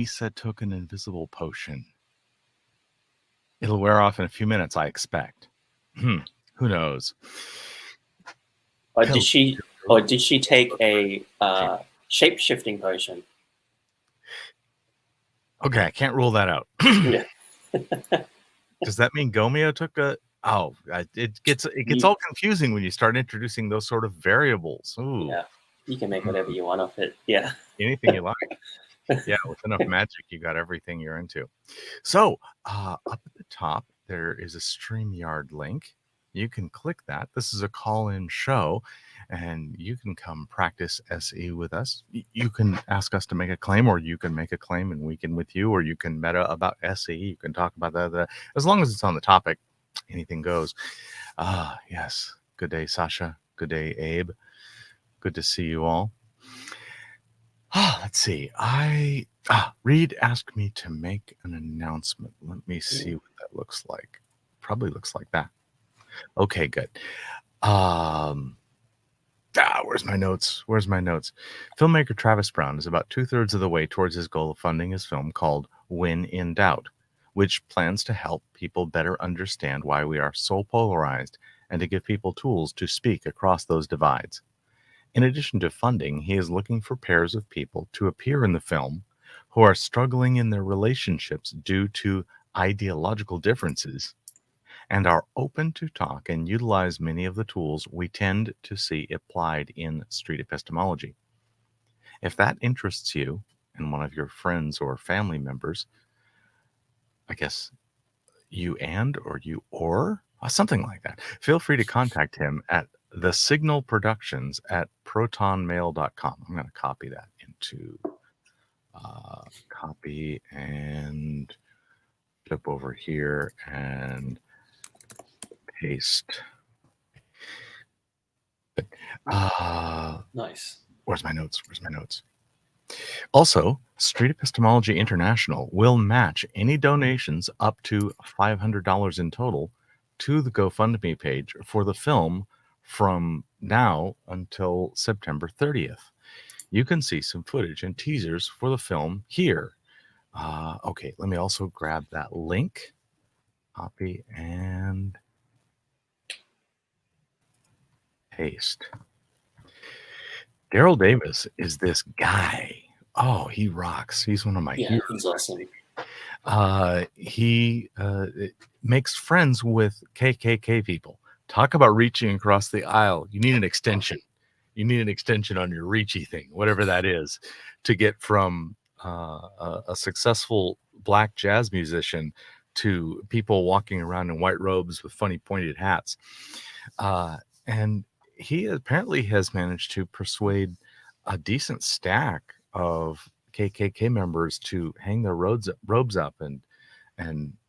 Lisa took an invisible potion. It'll wear off in a few minutes, I expect. Who knows? Or did she take a shape-shifting potion? Okay, I can't rule that out. Yeah. Does that mean Gomeo took a? Oh, it gets all confusing when you start introducing those sort of variables. Ooh. Yeah, you can make whatever you want of it. Yeah, anything you like. Yeah, with enough magic, you got everything you're into. So up at the top, there is a StreamYard link. You can click that. This is a call-in show, and you can come practice SE with us. You can ask us to make a claim, or you can make a claim and we can with you, or you can meta about SE. You can talk about that. As long as it's on the topic, anything goes. Yes. Good day, Sasha. Good day, Abe. Good to see you all. Let's see. Reed asked me to make an announcement. Let me see what that looks like. Probably looks like that. Okay, good. Where's my notes? Filmmaker Travis Brown is about 2/3 of the way towards his goal of funding his film called When in Doubt, which plans to help people better understand why we are so polarized and to give people tools to speak across those divides. In addition to funding, he is looking for pairs of people to appear in the film who are struggling in their relationships due to ideological differences and are open to talk and utilize many of the tools we tend to see applied in street epistemology. If that interests you and one of your friends or family members, I guess something like that, feel free to contact him at thesignalproductions@protonmail.com. I'm going to copy that into copy and flip over here and paste. Nice. Where's my notes? Also, Street Epistemology International will match any donations up to $500 in total to the GoFundMe page for the film from now until September 30th. You can see some footage and teasers for the film here. Okay, let me also grab that link. Copy and paste. Daryl Davis is this guy. Oh, he rocks. He's one of my heroes. He's awesome. He makes friends with KKK people. Talk about reaching across the aisle. You need an extension. You need an extension on your reachy thing, whatever that is, to get from a successful black jazz musician to people walking around in white robes with funny pointed hats. And he apparently has managed to persuade a decent stack of KKK members to hang their robes up and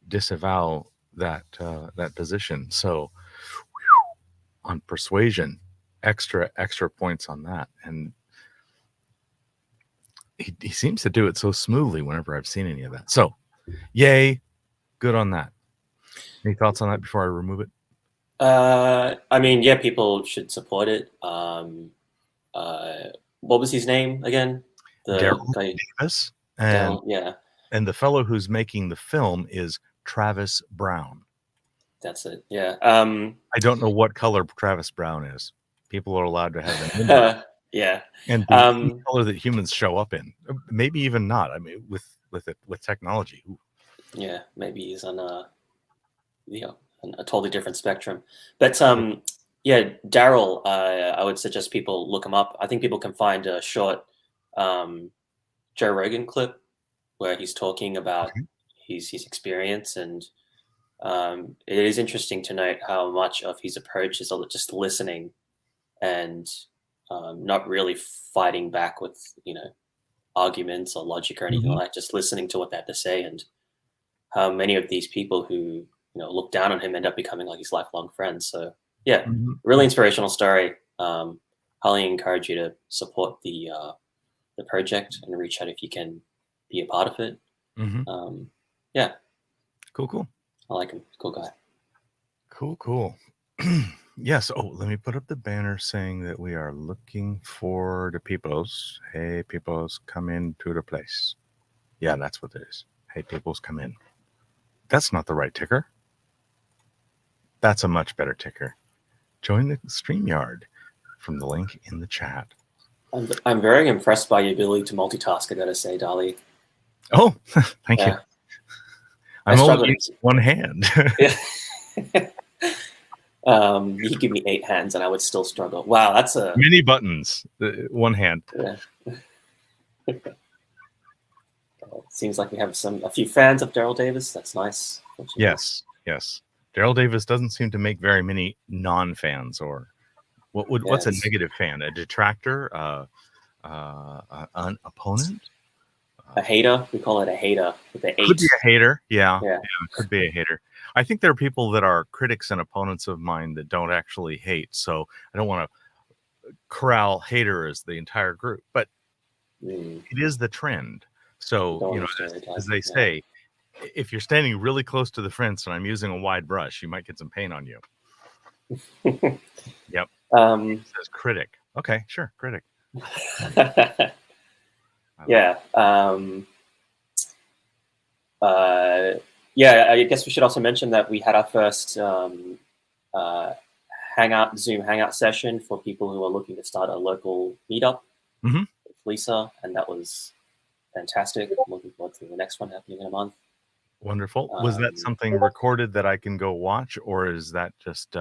disavow that position. So on persuasion, extra points on that. And he seems to do it so smoothly whenever I've seen any of that. So yay, good on that. Any thoughts on that before I remove it? I mean, yeah, people should support it. What was his name again? Daryl Davis. Yeah. And the fellow who's making the film is Travis Brown. That's it. Yeah. I don't know what color Travis Brown is. People are allowed to have an image. Yeah. And the color that humans show up in. Maybe even not. I mean, with technology. Ooh. Yeah, maybe he's on a totally different spectrum. But yeah, Daryl, I would suggest people look him up. I think people can find a short Joe Rogan clip where he's talking about his experience, and it is interesting to note how much of his approach is just listening and not really fighting back with arguments or logic or anything like, just listening to what they have to say, and how many of these people who look down on him end up becoming like his lifelong friends. So yeah, really inspirational story. Highly encourage you to support the project and reach out if you can be a part of it. Yeah. Cool. I like him. Cool guy. Cool. Yes. Oh, let me put up the banner saying that we are looking for the peoples. Hey, peoples, come into the place. Yeah, that's what it is. Hey, tables, come in. That's not the right ticker. That's a much better ticker. Join the StreamYard from the link in the chat. I'm very impressed by your ability to multitask, I gotta say, Dali. Oh, thank you. Yeah. I'm struggle only to- using one hand. Yeah. You could give me 8 hands and I would still struggle. Wow, that's a Many buttons, one hand. yeah. Seems like we have a few fans of Daryl Davis. That's nice. Yes, yes. Daryl Davis doesn't seem to make very many non-fans, or what's a negative fan? A detractor? An opponent? A hater? We call it a hater with an 8. Could be a hater. Yeah, yeah. Could be a hater. I think there are people that are critics and opponents of mine that don't actually hate. So I don't want to corral hater as the entire group, but it is the trend. So, you know, as they say, if you're standing really close to the fence and I'm using a wide brush, you might get some paint on you. Yep. It says critic. Okay, sure, critic. Yeah. Yeah, I guess we should also mention that we had our first Zoom Hangout session for people who are looking to start a local meetup with Lisa, and that was fantastic. I'm looking forward to the next one happening in a month. Wonderful. Was that something recorded that I can go watch, or is that just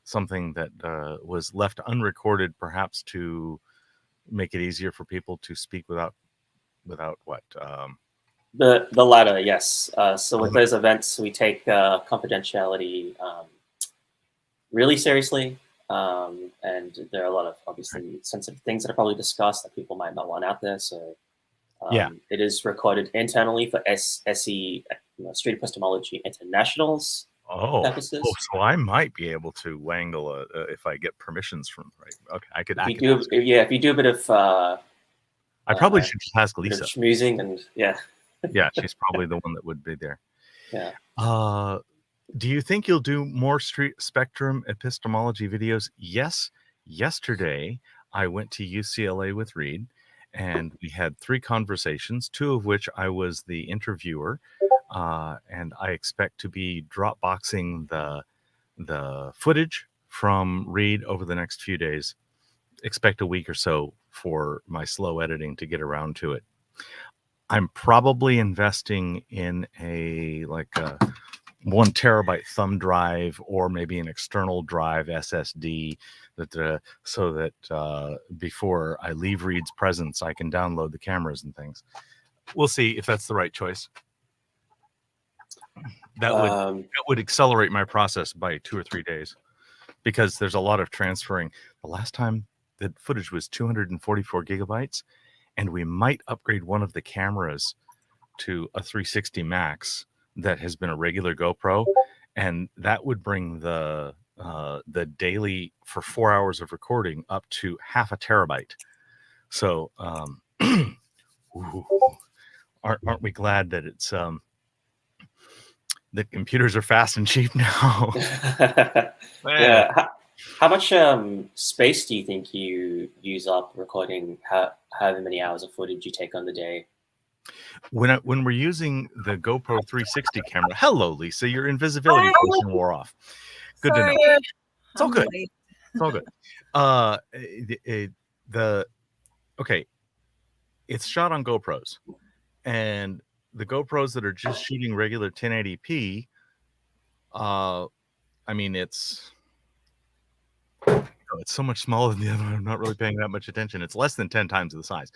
something that was left unrecorded, perhaps to make it easier for people to speak without what? The latter, yes. So with those events, we take confidentiality really seriously, and there are a lot of obviously sensitive things that are probably discussed that people might not want out there. So it is recorded internally for SE, Street Epistemology International's purposes. So I might be able to wangle if I get permissions from Okay, I could. If you do a bit of. I probably should just ask Lisa. Schmoozing and yeah. Yeah, she's probably the one that would be there. Yeah. Do you think you'll do more spectrum epistemology videos? Yes. Yesterday, I went to UCLA with Reed, and we had 3 conversations, 2 of which I was the interviewer, and I expect to be Dropboxing the footage from Reed over the next few days. Expect a week or so for my slow editing to get around to it. I'm probably investing in a 1 terabyte thumb drive, or maybe an external drive SSD, so that before I leave Reed's presence, I can download the cameras and things. We'll see if that's the right choice. That would accelerate my process by 2 or 3 days, because there's a lot of transferring. The last time the footage was 244 gigabytes, and we might upgrade one of the cameras to a 360 Max that has been a regular GoPro, and that would bring the daily for 4 hours of recording up to half a terabyte. So aren't we glad that it's that computers are fast and cheap now? Yeah. How much space do you think you use up recording however many hours of footage you take on the day? When we're using the GoPro 360 camera, hello, Lisa, your invisibility portion wore off. Good to know. It's all good. It's all good. Okay, it's shot on GoPros, and the GoPros that are just shooting regular 1080p, I mean, it's so much smaller than the other one. I'm not really paying that much attention. It's less than 10 times the size.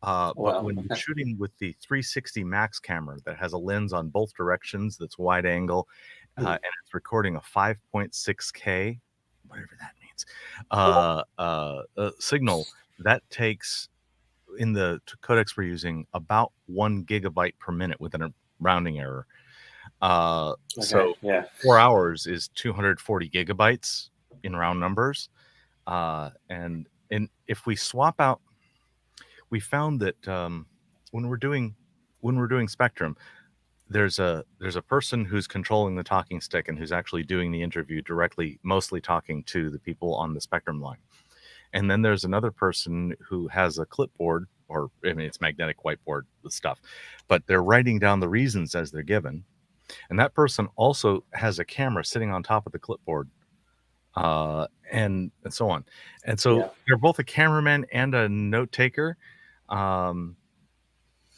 But when you're shooting with the 360 Max camera that has a lens on both directions, that's wide angle, and it's recording a 5.6K, whatever that means, signal, that takes, in the codecs we're using, about 1 gigabyte per minute with a rounding error. So 4 hours is 240 gigabytes in round numbers. And if we swap out, we found that when we're doing Spectrum, there's a person who's controlling the talking stick and who's actually doing the interview directly, mostly talking to the people on the Spectrum line. And then there's another person who has a clipboard or I mean, it's magnetic whiteboard stuff, but they're writing down the reasons as they're given. And that person also has a camera sitting on top of the clipboard, and so on. And so Yeah. they're both a cameraman and a note taker.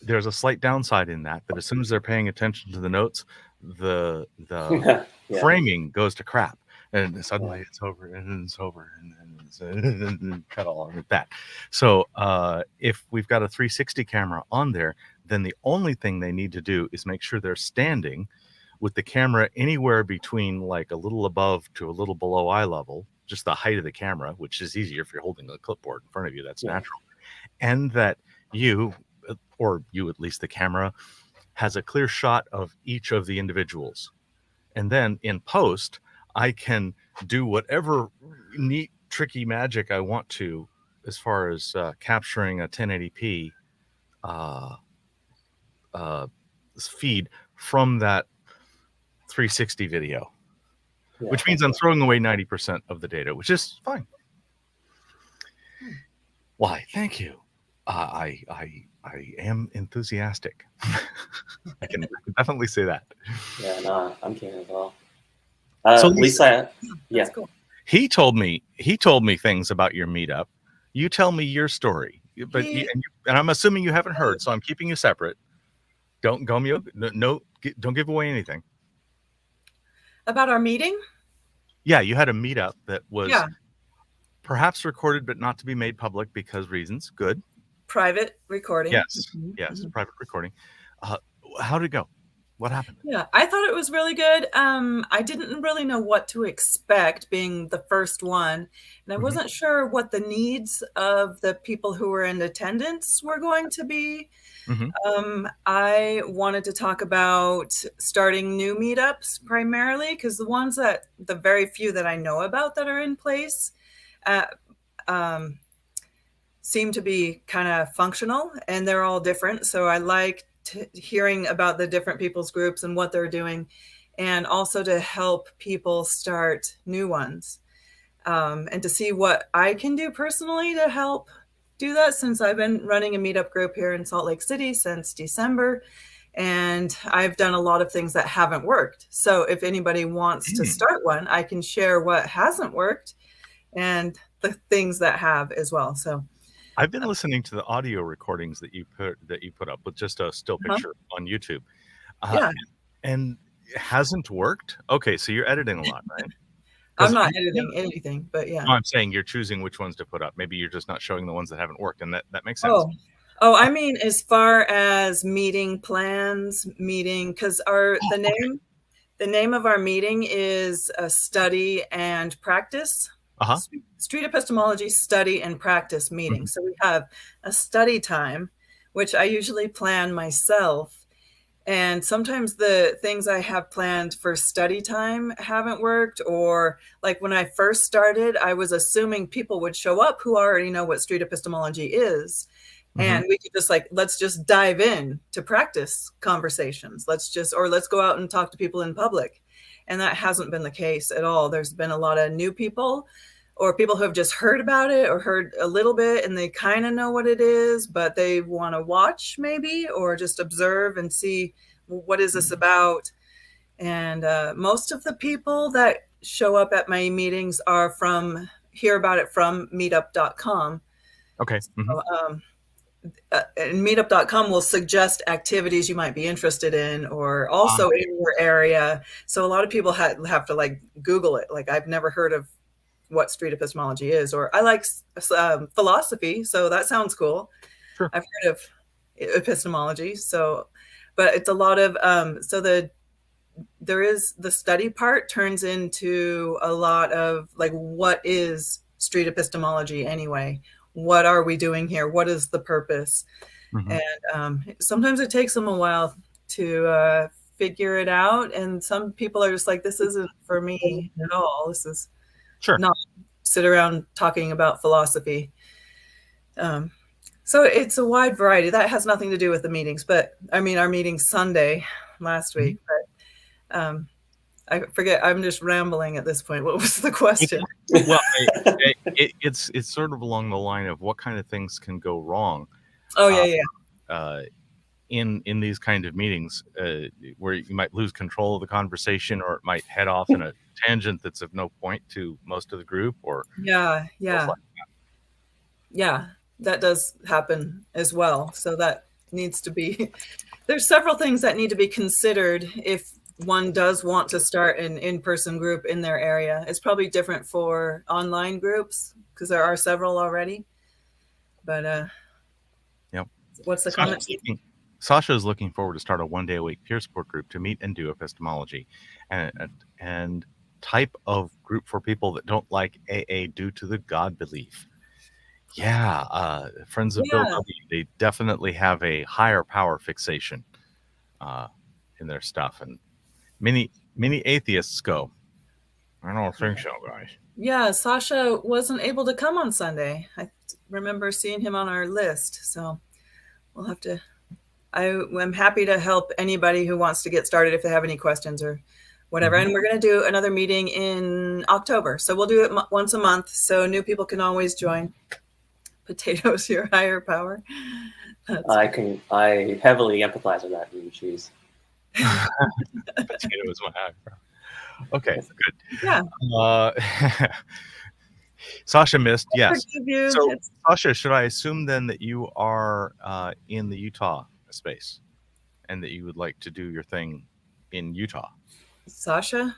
There's a slight downside in that as soon as they're paying attention to the notes, the Yeah. framing goes to crap, and suddenly it's over, and it's over, and then it's cut all of that. So if we've got a 360 camera on there, then the only thing they need to do is make sure they're standing with the camera anywhere between like a little above to a little below eye level, just the height of the camera, which is easier if you're holding a clipboard in front of you. That's natural. And that you, or you at least the camera, has a clear shot of each of the individuals. And then in post, I can do whatever neat, tricky magic I want to as far as capturing a 1080p feed from that 360 video, which means I'm throwing away 90% of the data, which is fine. Why? Thank you. I am enthusiastic. I can definitely say that. Yeah, no, I'm keen as well. So Lisa, That's cool. He told me things about your meetup. You tell me your story, but and I'm assuming you haven't heard, so I'm keeping you separate. Don't don't give away anything About our meeting. Yeah, you had a meetup that was perhaps recorded, but not to be made public because reasons. Good. Private recording. Yes, private recording. How'd it go? What happened? Yeah, I thought it was really good. I didn't really know what to expect being the first one. And I wasn't sure what the needs of the people who were in attendance were going to be. I wanted to talk about starting new meetups primarily because the very few that I know about that are in place seem to be kind of functional, and they're all different. So I like hearing about the different people's groups and what they're doing, and also to help people start new ones, and to see what I can do personally to help do that, since I've been running a meetup group here in Salt Lake City since December, and I've done a lot of things that haven't worked. So if anybody wants to start one, I can share what hasn't worked and the things that have as well. So I've been listening to the audio recordings that you put up with just a still picture on YouTube. And it hasn't worked. Okay, so you're editing a lot, right? I'm not editing anything, but yeah. No, I'm saying you're choosing which ones to put up. Maybe you're just not showing the ones that haven't worked, and that makes sense. Oh, I mean, as far as meeting plans, because the name of our meeting is a study and practice. Street Epistemology study and practice meeting. So we have a study time, which I usually plan myself. And sometimes the things I have planned for study time haven't worked. Or like when I first started, I was assuming people would show up who already know what street epistemology is. And we could just let's just dive in to practice conversations. Let's go out and talk to people in public. And that hasn't been the case at all. There's been a lot of new people, or people who have just heard about it or heard a little bit and they kind of know what it is, but they want to watch maybe, or just observe and see what is this about. And most of the people that show up at my meetings hear about it from meetup.com. Okay. So, and meetup.com will suggest activities you might be interested in, or also in your area. So a lot of people have to Google it. I've never heard of what street epistemology is, or I like philosophy, so that sounds cool. Sure. I've heard of epistemology, but it's a lot of there is the study part turns into a lot of what is street epistemology anyway? What are we doing here? What is the purpose? And sometimes it takes them a while to figure it out, and some people are just like, this isn't for me at all. This is not sit around talking about philosophy. So it's a wide variety. That has nothing to do with the meetings, but I mean, our meeting Sunday last week, but I forget, I'm just rambling at this point. What was the question? Well, it's sort of along the line of what kind of things can go wrong. Oh yeah. In these kind of meetings where you might lose control of the conversation, or it might head off in a tangent that's of no point to most of the group, or yeah, like that does happen as well. So that needs to be, there's several things that need to be considered if one does want to start an in-person group in their area. It's probably different for online groups because there are several already. But yep. What's the comment? Sasha is looking forward to start a one-day-a-week peer support group to meet and do epistemology, and type of group for people that don't like AA due to the God belief. Yeah, friends of Bill W, they definitely have a higher power fixation in their stuff, and many atheists go, I don't think so, guys. Yeah, Sasha wasn't able to come on Sunday. I remember seeing him on our list, so we'll have to. I'm happy to help anybody who wants to get started if they have any questions or whatever. And we're going to do another meeting in October, so we'll do it once a month, so new people can always join. Potatoes, your higher power. I heavily empathize with that when you choose. Potato is my higher power. Okay, good. Yeah. Sasha missed, yes. So, it's... Sasha, should I assume then that you are in the Utah space and that you would like to do your thing in Utah? Sasha?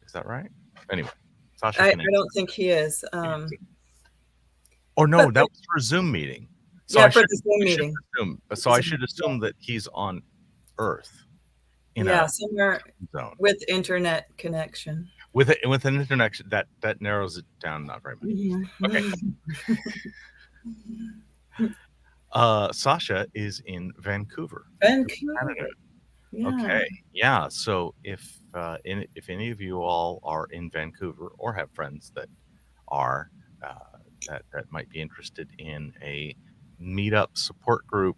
Is that right? Anyway, Sasha. I don't think he is. Or no, that was for a Zoom meeting. So for the Zoom meeting. I should assume that he's on Earth. Somewhere zone with internet connection. With an internet that narrows it down not very much. Okay. Sasha is in Vancouver. Canada. Yeah. Okay. Yeah. So if any of you all are in Vancouver or have friends that are that might be interested in a meetup support group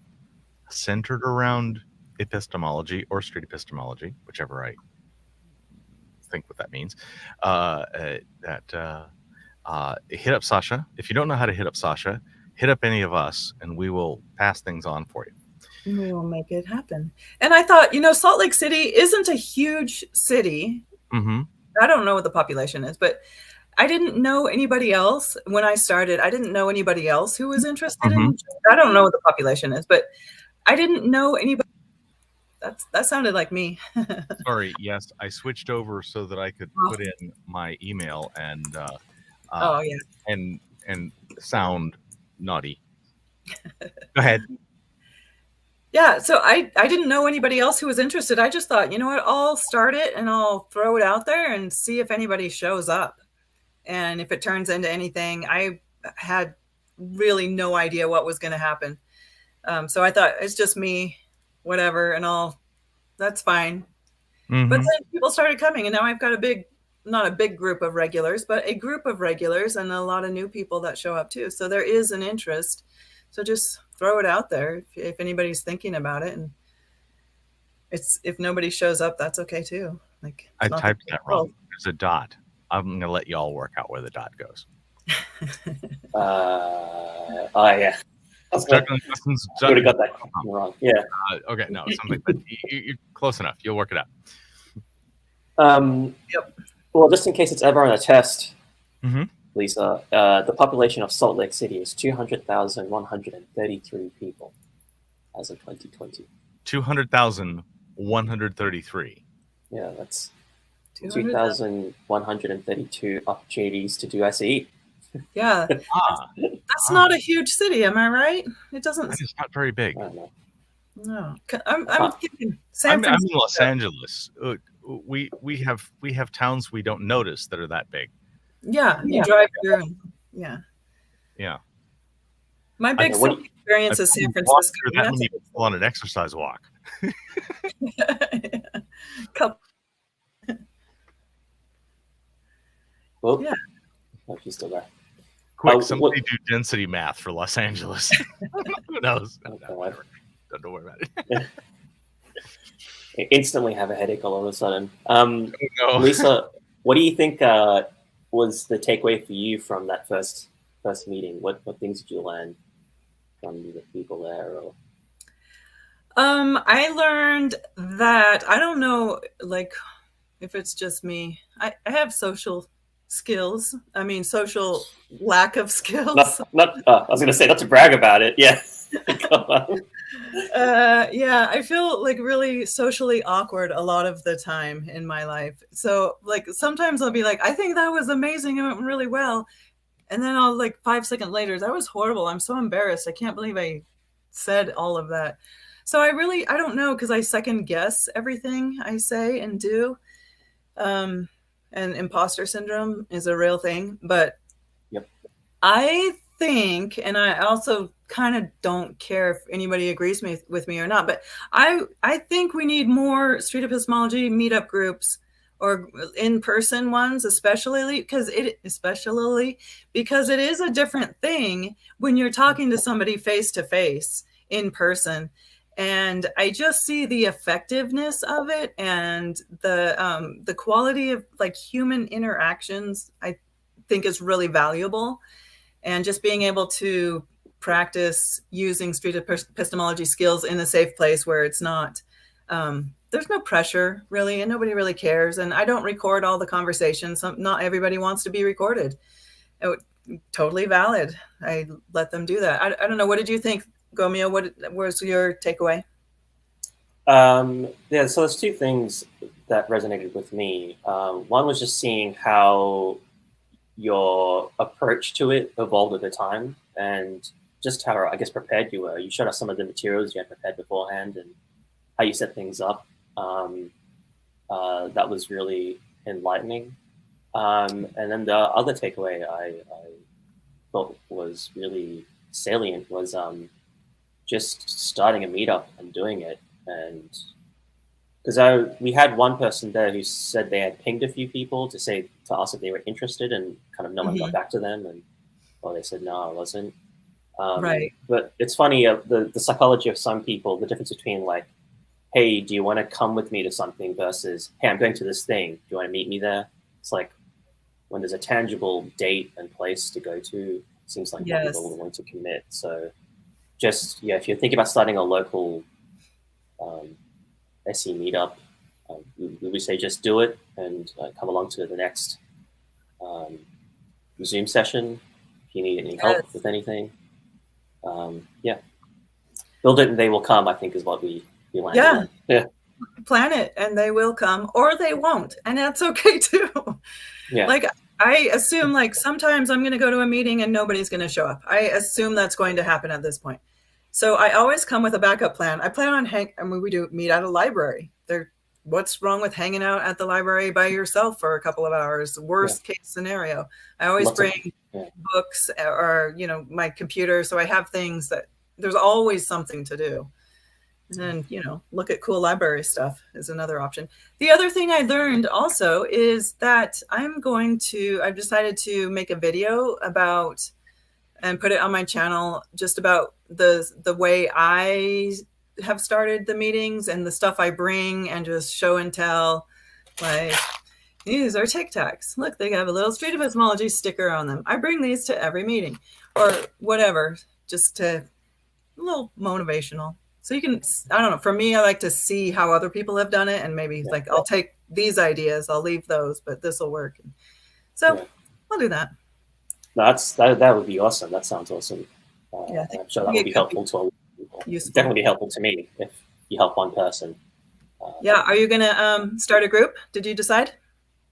centered around epistemology or street epistemology, whichever I think what that means, hit up Sasha. If you don't know how to hit up Sasha, hit up any of us and we will pass things on for you. We will make it happen. And I thought, Salt Lake City isn't a huge city. I don't know what the population is, but I didn't know anybody else when I started. I didn't know anybody else who was interested in. I don't know what the population is, but I didn't know anybody. That sounded like me. Sorry. Yes, I switched over so that I could put in my email and and sound naughty. Go ahead. Yeah, so I didn't know anybody else who was interested. I just thought, you know what, I'll start it and I'll throw it out there and see if anybody shows up. And if it turns into anything, I had really no idea what was going to happen. So I thought it's just me, whatever, and that's fine. But then people started coming, and now I've got not a big group of regulars, but a group of regulars and a lot of new people that show up too. So there is an interest. So just throw it out there if anybody's thinking about it. And if nobody shows up, that's okay too. Like I typed that wrong. There's a dot. I'm going to let you all work out where the dot goes. Yeah. JugglingLessons. I would have got that wrong. Yeah. Okay, no, something, but you're close enough. You'll work it out. Yep. Well, just in case it's ever on a test, Lisa, the population of Salt Lake City is 200,133 people as of 2020. 200,133. Yeah, that's 2,132 opportunities to do SE. Yeah, that's not a huge city, am I right? It doesn't. It's not very big. No, I'm thinking San I'm Francisco. in Los Angeles. We have towns we don't notice that are that big. Yeah, you drive through. Yeah. My big experience is San Francisco. That many people on an exercise walk. Well, yeah. Oh, she's still there. Quick, somebody do density math for Los Angeles. Who knows? No, whatever. Don't worry about it. I instantly have a headache all of a sudden. Lisa, what do you think was the takeaway for you from that first meeting? What things did you learn? from the people there? Or... I learned that, I don't know, like, if it's just me, I have social skills. I mean, social lack of skills. I was going to say, not to brag about it. Yeah. Yeah, I feel like really socially awkward a lot of the time in my life. So like sometimes I'll be like, I think that was amazing. It went really well. And then I'll like 5 seconds later, that was horrible. I'm so embarrassed. I can't believe I said all of that. So I don't know, because I second guess everything I say and do. And imposter syndrome is a real thing. But yep. I think, and I also kind of don't care if anybody agrees with me or not, but I think we need more street epistemology meetup groups, or in-person ones, especially because it is a different thing when you're talking to somebody face to face in person. And I just see the effectiveness of it and the quality of like human interactions, I think, is really valuable. And just being able to practice using street epistemology skills in a safe place where it's not, there's no pressure really, and nobody really cares. And I don't record all the conversations. Not everybody wants to be recorded. Totally valid. I let them do that. I don't know. What did you think, Gomio? What was your takeaway? Yeah, so there's two things that resonated with me. One was just seeing how your approach to it evolved over time, and just how, I guess, prepared you were. You showed us some of the materials you had prepared beforehand and how you set things up. That was really enlightening. And then the other takeaway I thought was really salient was just starting a meetup and doing it. And because we had one person there who said they had pinged a few people to ask if they were interested, and kind of no one got back to them, and they said no, I wasn't. Right. But it's funny, the psychology of some people, the difference between like, hey, do you want to come with me to something, versus, hey, I'm going to this thing, do you want to meet me there? It's like when there's a tangible date and place to go to, it seems like more people are willing to commit. So just, if you're thinking about starting a local SE meetup, we would say just do it and come along to the next Zoom session if you need any help with anything. Build it and they will come, I think, is what we landed on. Yeah. Plan it and they will come, or they won't, and that's okay too. Yeah. Like, I assume, like, sometimes I'm going to go to a meeting and nobody's going to show up. I assume that's going to happen at this point. So I always come with a backup plan. I plan on we do meet at a library. What's wrong with hanging out at the library by yourself for a couple of hours? Worst case scenario. I always bring books or, my computer. So I have things that there's always something to do. And then, look at cool library stuff is another option. The other thing I learned also is that I've decided to make a video about and put it on my channel just about the way I have started the meetings and the stuff I bring, and just show and tell, like, these are Tic Tacs. Look, they have a little street epistemology sticker on them. I bring these to every meeting, or whatever, just a little motivational. So you can, I don't know, for me, I like to see how other people have done it, and maybe like, I'll take these ideas, I'll leave those, but this will work. So I'll do that. That would be awesome. That sounds awesome. I'm sure that would be helpful to a lot of people. Definitely be helpful to me if you help one person. Are you going to start a group? Did you decide?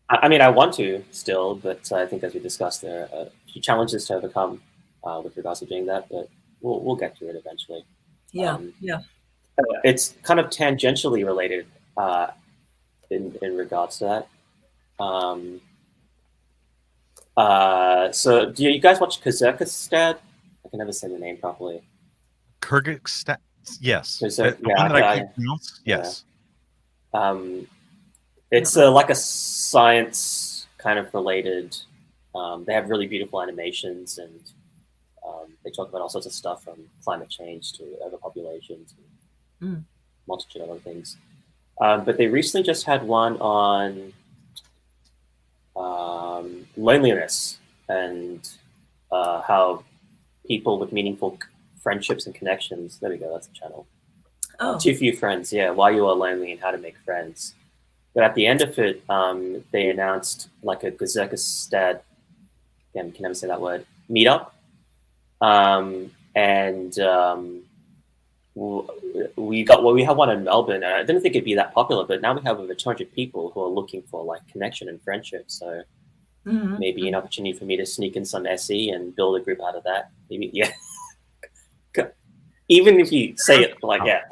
I mean, I want to still, but I think, as we discussed, there are a few challenges to overcome with regards to doing that, but we'll get to it eventually. It's kind of tangentially related in regards to that. So do you guys watch Kyrgyzstan? I can never say the name properly. Kyrgyzstan, yes. Yes. It's like a science kind of related. They have really beautiful animations, and they talk about all sorts of stuff, from climate change to overpopulation to multitude of other things. But they recently just had one on loneliness and how people with meaningful friendships and connections. There we go. That's the channel. Oh. Too few friends. Yeah. Why you are lonely and how to make friends. But at the end of it, they announced like a Gesellschaft, again, can never say that word, meetup. We have one in Melbourne, and I didn't think it'd be that popular, but now we have over 200 people who are looking for like connection and friendship. So maybe an opportunity for me to sneak in some SE and build a group out of that. Maybe, yeah. Even if you say it like, yeah.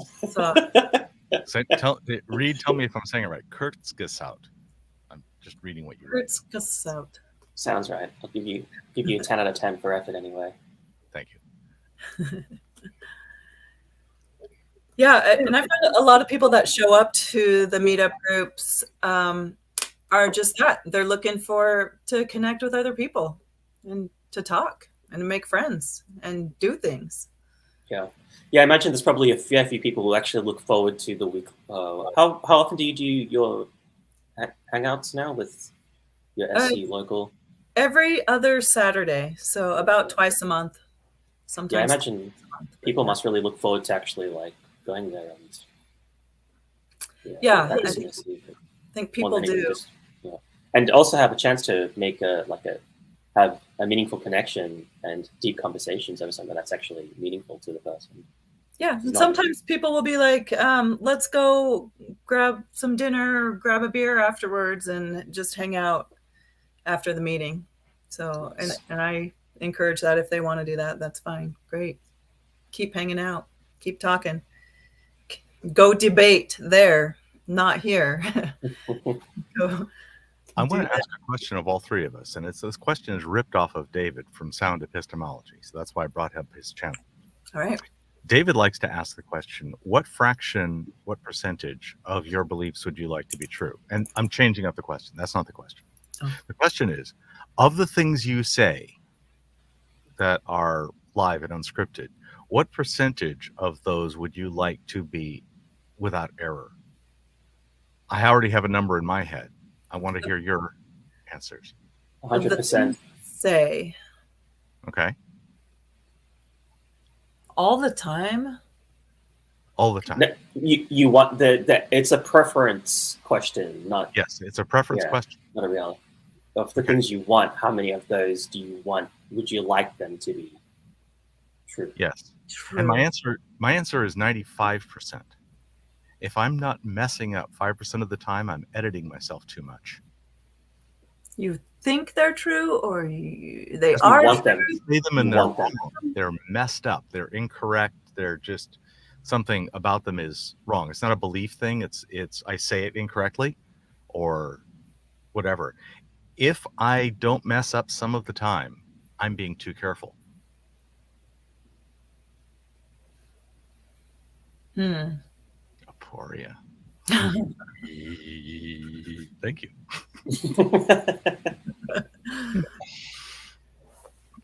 So tell me if I'm saying it right. Kurzgesagt. I'm just reading what you wrote. Kurzgesagt. Sounds right. I'll give you a 10 out of 10 for effort anyway. Thank you. Yeah, and I find a lot of people that show up to the meetup groups are just that. They're looking to connect with other people and to talk and make friends and do things. Yeah. Yeah, I imagine there's probably a fair few people who actually look forward to the week. How often do you do your hangouts now with your SC local? Every other Saturday, so about twice a month. Sometimes. Yeah, I imagine people must really look forward to actually like going there. Yeah, I think people do. Just, and also have a chance to make have a meaningful connection and deep conversations over something that's actually meaningful to the person. Yeah, and sometimes people will be like, let's go grab some dinner, grab a beer afterwards, and just hang out after the meeting. So, and I encourage that if they want to do that, that's fine. Great. Keep hanging out. Keep talking. Go debate there, not here. I want to ask a question of all three of us, and this question is ripped off of David from Sound Epistemology, so that's why I brought up his channel. All right. David likes to ask the question, what percentage of your beliefs would you like to be true? And I'm changing up the question. That's not the question. Oh. The question is, of the things you say that are live and unscripted, what percentage of those would you like to be without error? I already have a number in my head. I want to hear your answers. 100%. Say. Okay. All the time? All the time. You want it's a preference question, not... Yes, it's a preference question. Not a reality. Of the things you want, how many of those do you want? Would you like them to be true? Yes. True. And my answer is 95%. If I'm not messing up 5% of the time, I'm editing myself too much. You think they're true, or they are? Want them. Say them and they're wrong. They're messed up. They're incorrect. They're just something about them is wrong. It's not a belief thing. It's I say it incorrectly, or whatever. If I don't mess up some of the time, I'm being too careful. Aporia. Thank you.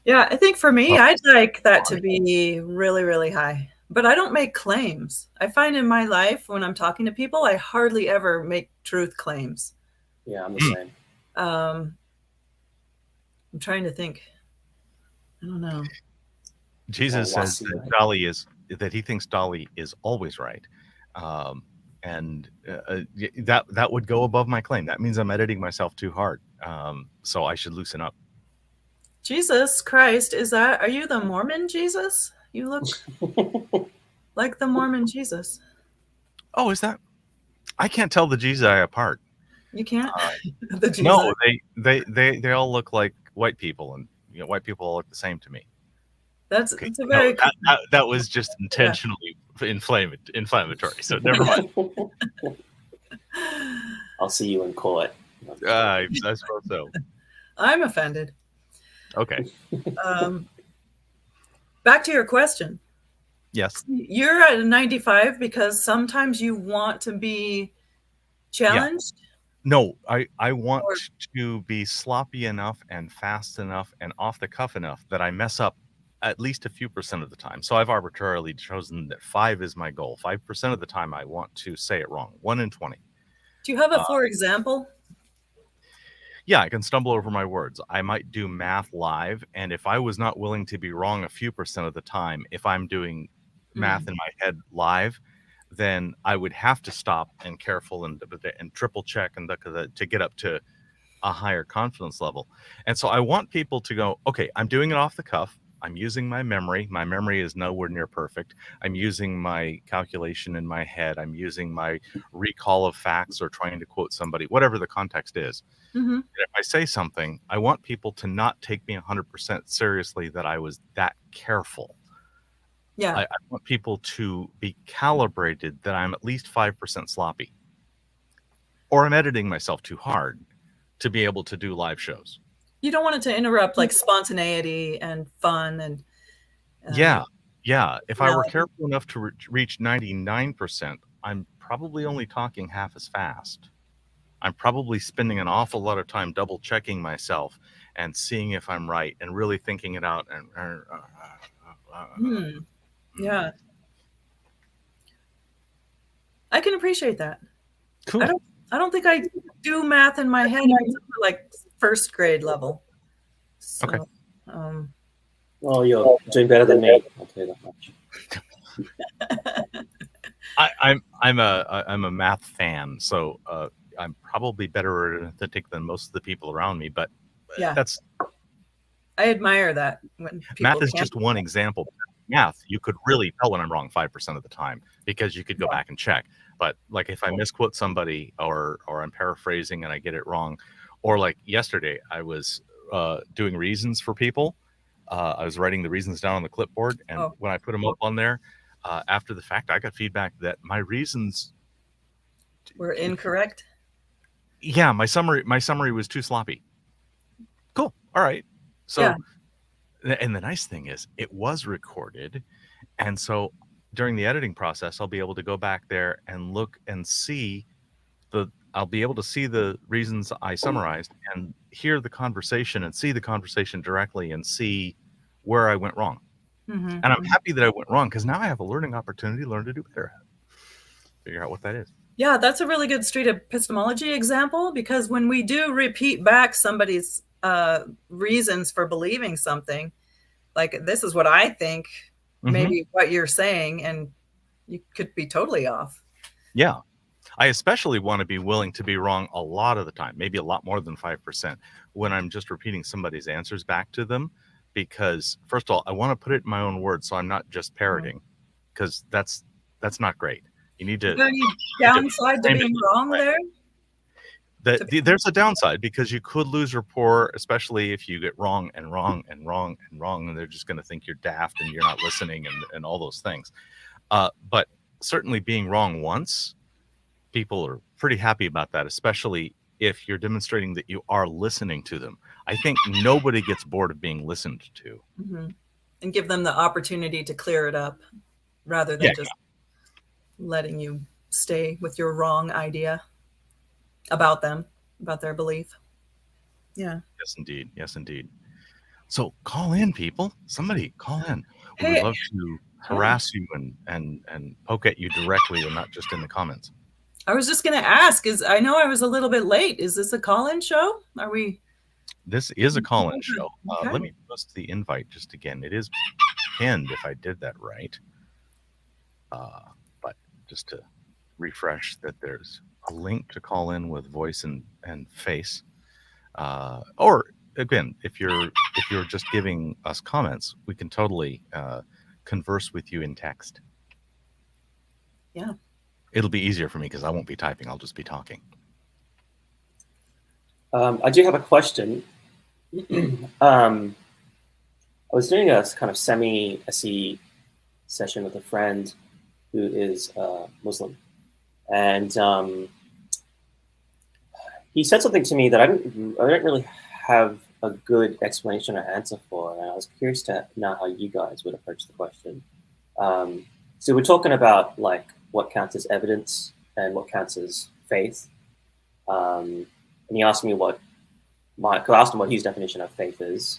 Yeah, I think for me, I'd like that to be really, really high. But I don't make claims. I find in my life, when I'm talking to people, I hardly ever make truth claims. Yeah, I'm the same. I'm trying to think. I don't know. Jesus says that he thinks Dali is always right. And that would go above my claim. That means I'm editing myself too hard. So I should loosen up. Jesus Christ, are you the Mormon Jesus? You look like the Mormon Jesus. Oh, is that? I can't tell the Jesus apart. You can't? No, they all look like white people, and white people all look the same to me. It's a very that was just intentionally inflammatory. So never mind. I'll see you in court. I suppose so. I'm offended. Okay. Back to your question. Yes. You're at a 95 because sometimes you want to be challenged? Yeah. No, I want to be sloppy enough and fast enough and off the cuff enough that I mess up at least a few % of the time. So I've arbitrarily chosen that 5 is my goal. 5% of the time I want to say it wrong. 1 in 20. Do you have a for example? Yeah, I can stumble over my words. I might do math live, and if I was not willing to be wrong a few percent of the time, if I'm doing math in my head live, then I would have to stop and careful and triple check and to get up to a higher confidence level. And so I want people to go, okay, I'm doing it off the cuff. I'm using my memory. My memory is nowhere near perfect. I'm using my calculation in my head. I'm using my recall of facts or trying to quote somebody, whatever the context is. And if I say something, I want people to not take me 100% seriously that I was that careful. Yeah. I want people to be calibrated that I'm at least 5% sloppy, or I'm editing myself too hard to be able to do live shows. You don't want it to interrupt like spontaneity and fun and yeah. If I were careful enough to reach 99%, I'm probably only talking half as fast. I'm probably spending an awful lot of time double checking myself and seeing if I'm right and really thinking it out. And yeah, I can appreciate that. Cool. I don't think I do math in my head like first grade level. So, okay. Well, you're doing better than me. I'll tell you that much. I'm a math fan, so I'm probably better arithmetic than most of the people around me. But that's. I admire that. When math is just one example. Math, you could really tell when I'm wrong 5% of the time because you could go back and check. But like if I misquote somebody or I'm paraphrasing and I get it wrong, or like yesterday I was doing reasons for people. I was writing the reasons down on the clipboard, and when I put them up on there, after the fact, I got feedback that my reasons were incorrect. Yeah, my summary was too sloppy. Cool. All right. So, and the nice thing is it was recorded. And so during the editing process, I'll be able to go back there and look and see I'll be able to see the reasons I summarized and hear the conversation and see the conversation directly and see where I went wrong. And I'm happy that I went wrong because now I have a learning opportunity to learn to do better at it. Figure out what that is. Yeah, that's a really good street epistemology example, because when we do repeat back somebody's reasons for believing something, like this is what I think, maybe what you're saying, and you could be totally off. Yeah. I especially want to be willing to be wrong a lot of the time, maybe a lot more than 5%, when I'm just repeating somebody's answers back to them, because first of all, I want to put it in my own words, so I'm not just parroting, because that's not great. You need to. Is there any downside to being wrong there? There's a downside because you could lose rapport, especially if you get wrong and wrong and wrong and wrong, and they're just going to think you're daft and you're not listening and all those things. But certainly being wrong once, people are pretty happy about that, especially if you're demonstrating that you are listening to them. I think nobody gets bored of being listened to. And give them the opportunity to clear it up rather than just letting you stay with your wrong idea about them, about their belief. Yeah. Yes, indeed. Yes, indeed. So call in, people. Somebody call in. We would love to harass you and poke at you directly and not just in the comments. I was just going to ask, I know I was a little bit late. Is this a call-in show? Are we? This is a call-in show. Let me post the invite just again. It is pinned if I did that right. But just to refresh that there's a link to call in with voice and face. Or again, if you're just giving us comments, we can totally converse with you in text. Yeah. It'll be easier for me because I won't be typing. I'll just be talking. I do have a question. I was doing a kind of semi-SE session with a friend who is Muslim. And he said something to me that I don't really have a good explanation or answer for. And I was curious to know how you guys would approach the question. So we're talking about like what counts as evidence and what counts as faith. And he asked me I asked him what his definition of faith is.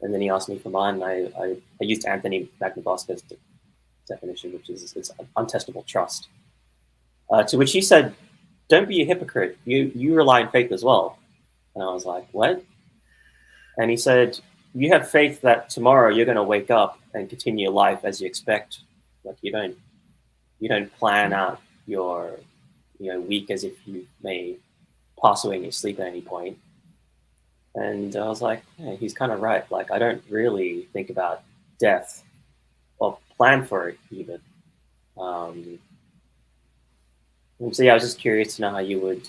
And then he asked me for mine. And I used Anthony Magnabosco's definition, which is untestable trust. To which he said, don't be a hypocrite. You rely on faith as well. And I was like, what? And he said, you have faith that tomorrow you're going to wake up and continue your life as you expect. Like you don't plan out your week as if you may pass away in your sleep at any point. And I was like, yeah, he's kind of right. Like I don't really think about death or plan for it even. So yeah, I was just curious to know how you would,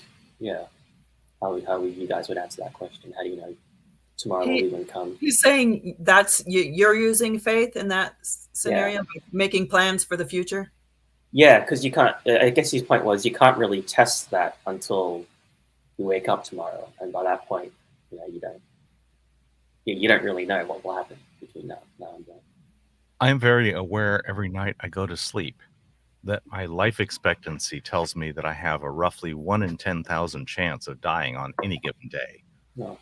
how you guys would answer that question. How do you know tomorrow will even come? He's saying that's you're using faith in that scenario, making plans for the future. Yeah, because you can't. I guess his point was you can't really test that until you wake up tomorrow, and by that point, you don't really know what will happen between now and then. I am very aware every night I go to sleep that my life expectancy tells me that I have a roughly 1 in 10,000 chance of dying on any given day. No.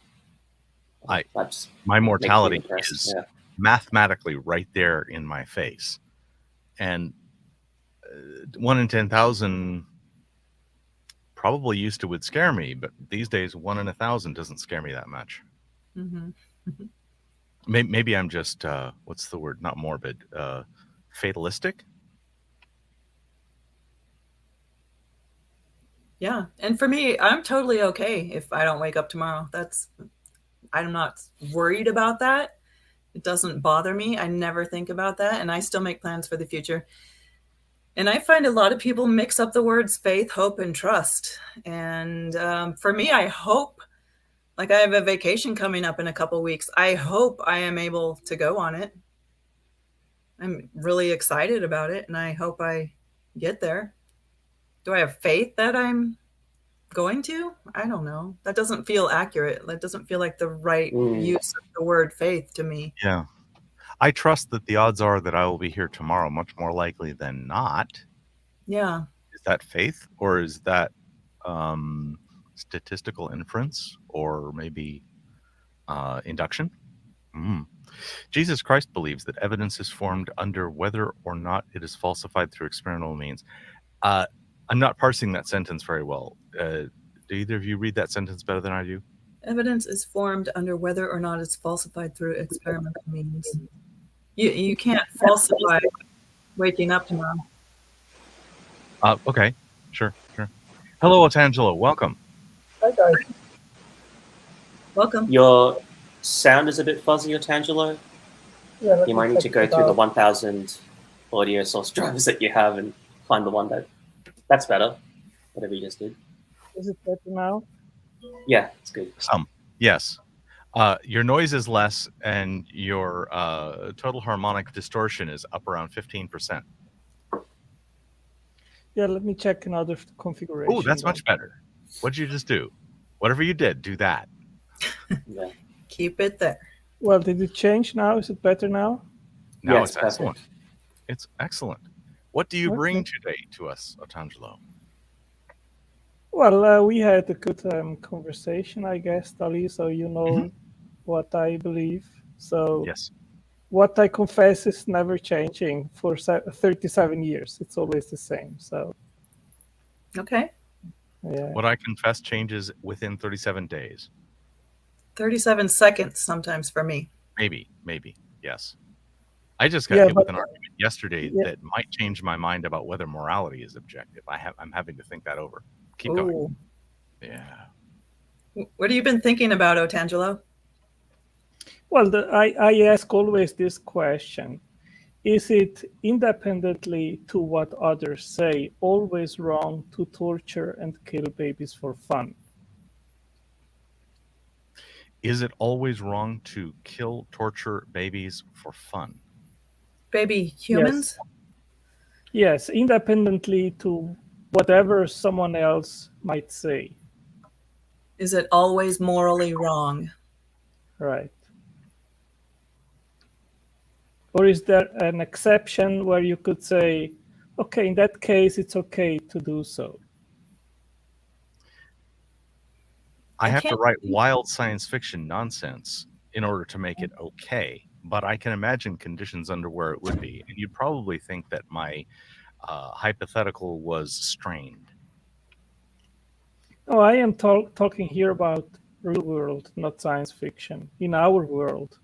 My mortality is mathematically right there in my face. And 1 in 10,000 probably used to would scare me, but these days 1 in 1,000 doesn't scare me that much. Mm-hmm. Maybe I'm just what's the word? Not morbid, fatalistic. Yeah, and for me, I'm totally okay if I don't wake up tomorrow. I'm not worried about that. It doesn't bother me. I never think about that, and I still make plans for the future. And I find a lot of people mix up the words faith, hope, and trust. And for me, I hope, like I have a vacation coming up in a couple of weeks. I hope I am able to go on it. I'm really excited about it, and I hope I get there. Do I have faith that I'm going to? I don't know. That doesn't feel accurate. That doesn't feel like the right use of the word faith to me. Yeah. I trust that the odds are that I will be here tomorrow much more likely than not. Yeah. Is that faith, or is that statistical inference, or maybe induction? Jesus Christ believes that evidence is formed under whether or not it is falsified through experimental means. I'm not parsing that sentence very well. Do either of you read that sentence better than I do? Evidence is formed under whether or not it's falsified through experimental means. You can't falsify waking up tomorrow. Okay, sure. Hello, Otangelo. Welcome. Hi, guys. Welcome. Your sound is a bit fuzzy, Otangelo. Yeah, you might need to go through the 1,000 audio source drivers that you have and find the one that's better. Whatever you just did. Is it better now? Yeah, it's good. Yes. Your noise is less, and your total harmonic distortion is up around 15%. Yeah, let me check another configuration. Oh, that's much better. What did you just do? Whatever you did, do that. Yeah. Keep it there. Well, did it change now? Is it better now? Now Yes, it's excellent. It's excellent. What do you bring today to us, Otangelo? Well, we had a good conversation, I guess, Dali, so you know what I believe. So yes, what I confess is never changing for 37 years. It's always the same. So, okay. Yeah. What I confess changes within 37 days. 37 seconds sometimes for me. Maybe, yes. I just got hit with an argument yesterday that might change my mind about whether morality is objective. I'm having to think that over. Keep going. Yeah. What have you been thinking about, Otangelo? Well, I ask always this question. Is it, independently to what others say, always wrong to torture and kill babies for fun? Is it always wrong to kill, torture babies for fun? Baby humans? Yes, independently to whatever someone else might say. Is it always morally wrong? Right. Or is there an exception where you could say, okay, in that case, it's okay to do so? I have to write wild science fiction nonsense in order to make it okay, but I can imagine conditions under where it would be. And you'd probably think that my hypothetical was strained. No, I am talking here about real world, not science fiction, in our world?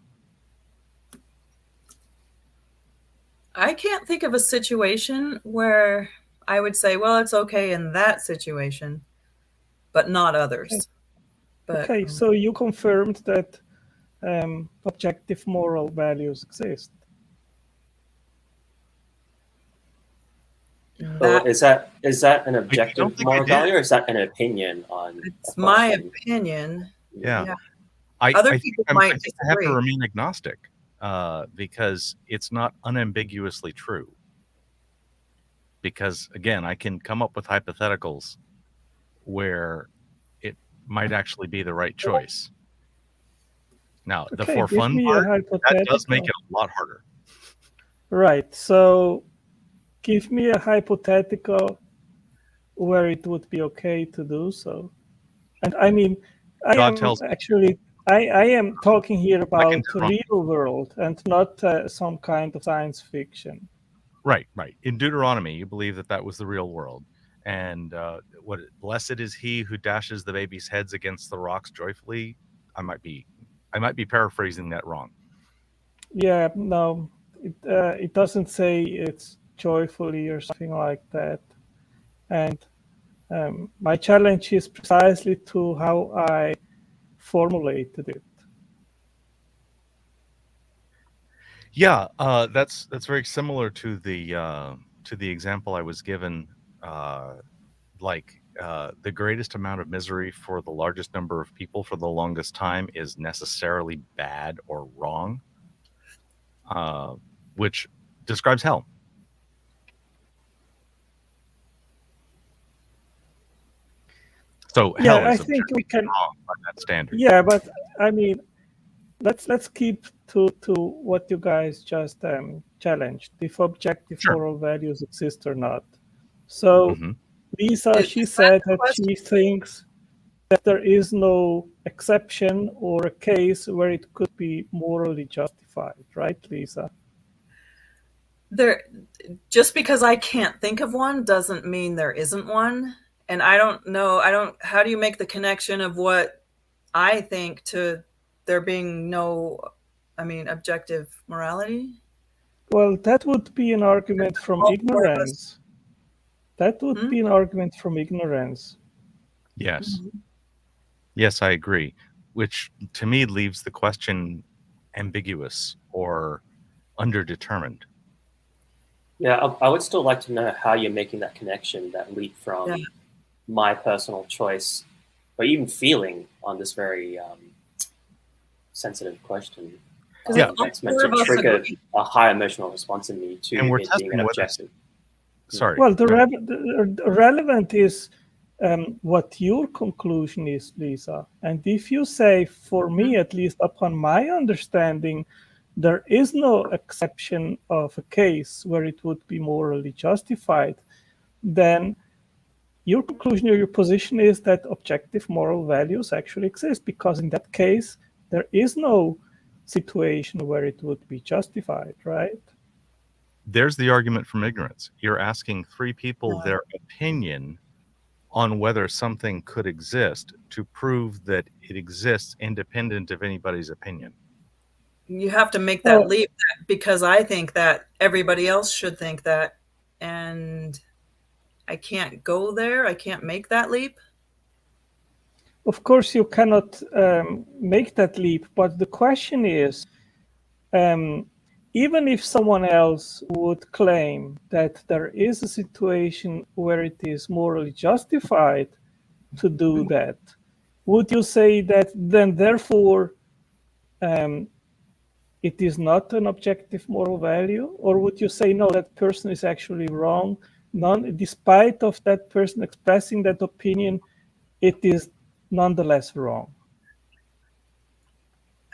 I can't think of a situation where I would say, well, it's okay in that situation, but not others. Okay. But, Okay, so you confirmed that objective moral values exist. So is that an don't objective think moral I did. value, or is that an opinion on? It's a my question? opinion. Yeah. Other I people think might I think I have to disagree. remain agnostic because it's not unambiguously true. Because again, I can come up with hypotheticals where it might actually be the right choice. Now, the Okay, for give fun me a part, that does make hypothetical. it a lot harder. Right, so give me a hypothetical where it would be okay to do so. And I mean, I God am tells me. actually, I am talking here about do wrong. real world and not some kind of science fiction. Right. In Deuteronomy, you believe that was the real world. And blessed is he who dashes the baby's heads against the rocks joyfully. I might be paraphrasing that wrong. Yeah, no, it doesn't say it's joyfully or something like that. And my challenge is precisely to how I formulated it. Yeah, that's very similar to the example I was given. The greatest amount of misery for the largest number of people for the longest time is necessarily bad or wrong, which describes hell. So hell is I think we can wrong by that standard. Yeah, but I mean, let's keep to what you guys just challenged, if objective moral values exist or not. So Lisa, she said that she thinks that there is no exception or a case where it could be morally justified, right, Lisa? Just because I can't think of one doesn't mean there isn't one. And I don't know, how do you make the connection of what I think to there being no, objective morality? Well, that would be an argument from ignorance. That would be an argument from ignorance. Yes. Yes, I agree. Which to me leaves the question ambiguous or underdetermined. Yeah, I would still like to know how you're making that connection, that leap from my personal choice, or even feeling on this very sensitive question. It's meant to trigger a high emotional response in me to it being an objective. Sorry. Well, the relevant is what your conclusion is, Lisa. And if you say, for me, at least upon my understanding, there is no exception of a case where it would be morally justified, then your conclusion or your position is that objective moral values actually exist, because in that case, there is no situation where it would be justified, right? There's the argument from ignorance. You're asking three people their opinion on whether something could exist to prove that it exists independent of anybody's opinion. You have to make that leap because I think that everybody else should think that, and I can't go there. I can't make that leap. Of course, you cannot make that leap, but the question is, even if someone else would claim that there is a situation where it is morally justified to do that, would you say that then therefore it is not an objective moral value? Or would you say, no, that person is actually wrong? Despite of that person expressing that opinion, it is nonetheless wrong?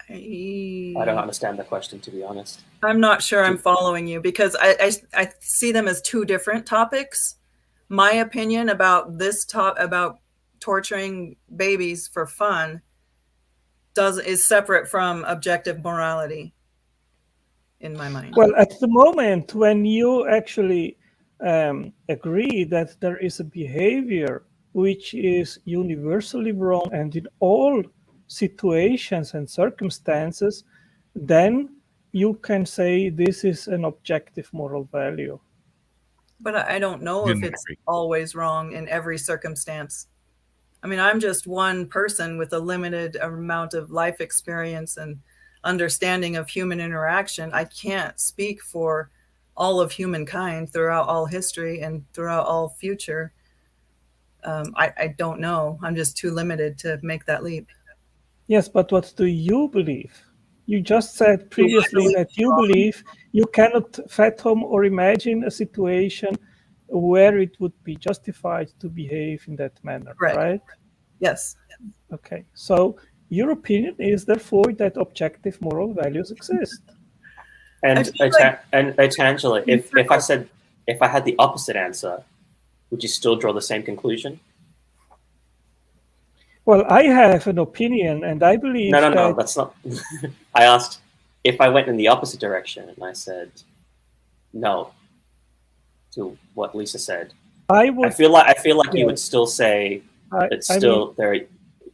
I don't understand the question, to be honest. I'm not sure I'm following you, because I see them as two different topics. My opinion about about torturing babies for fun is separate from objective morality in my mind. Well, at the moment, when you actually agree that there is a behavior which is universally wrong and in all situations and circumstances, then you can say this is an objective moral value. But I don't know if it's always wrong in every circumstance. I mean, I'm just one person with a limited amount of life experience and understanding of human interaction. I can't speak for all of humankind throughout all history and throughout all future. I don't know. I'm just too limited to make that leap. Yes, but what do you believe? You just said previously that you believe you cannot fathom or imagine a situation where it would be justified to behave in that manner, right? Yes. Okay, so your opinion is therefore that objective moral values exist. And Otangelo, if I had the opposite answer, would you still draw the same conclusion? Well, I have an opinion, and I believe No, that's not. I asked if I went in the opposite direction, and I said no to what Lisa said. I feel like you would still say it's still there.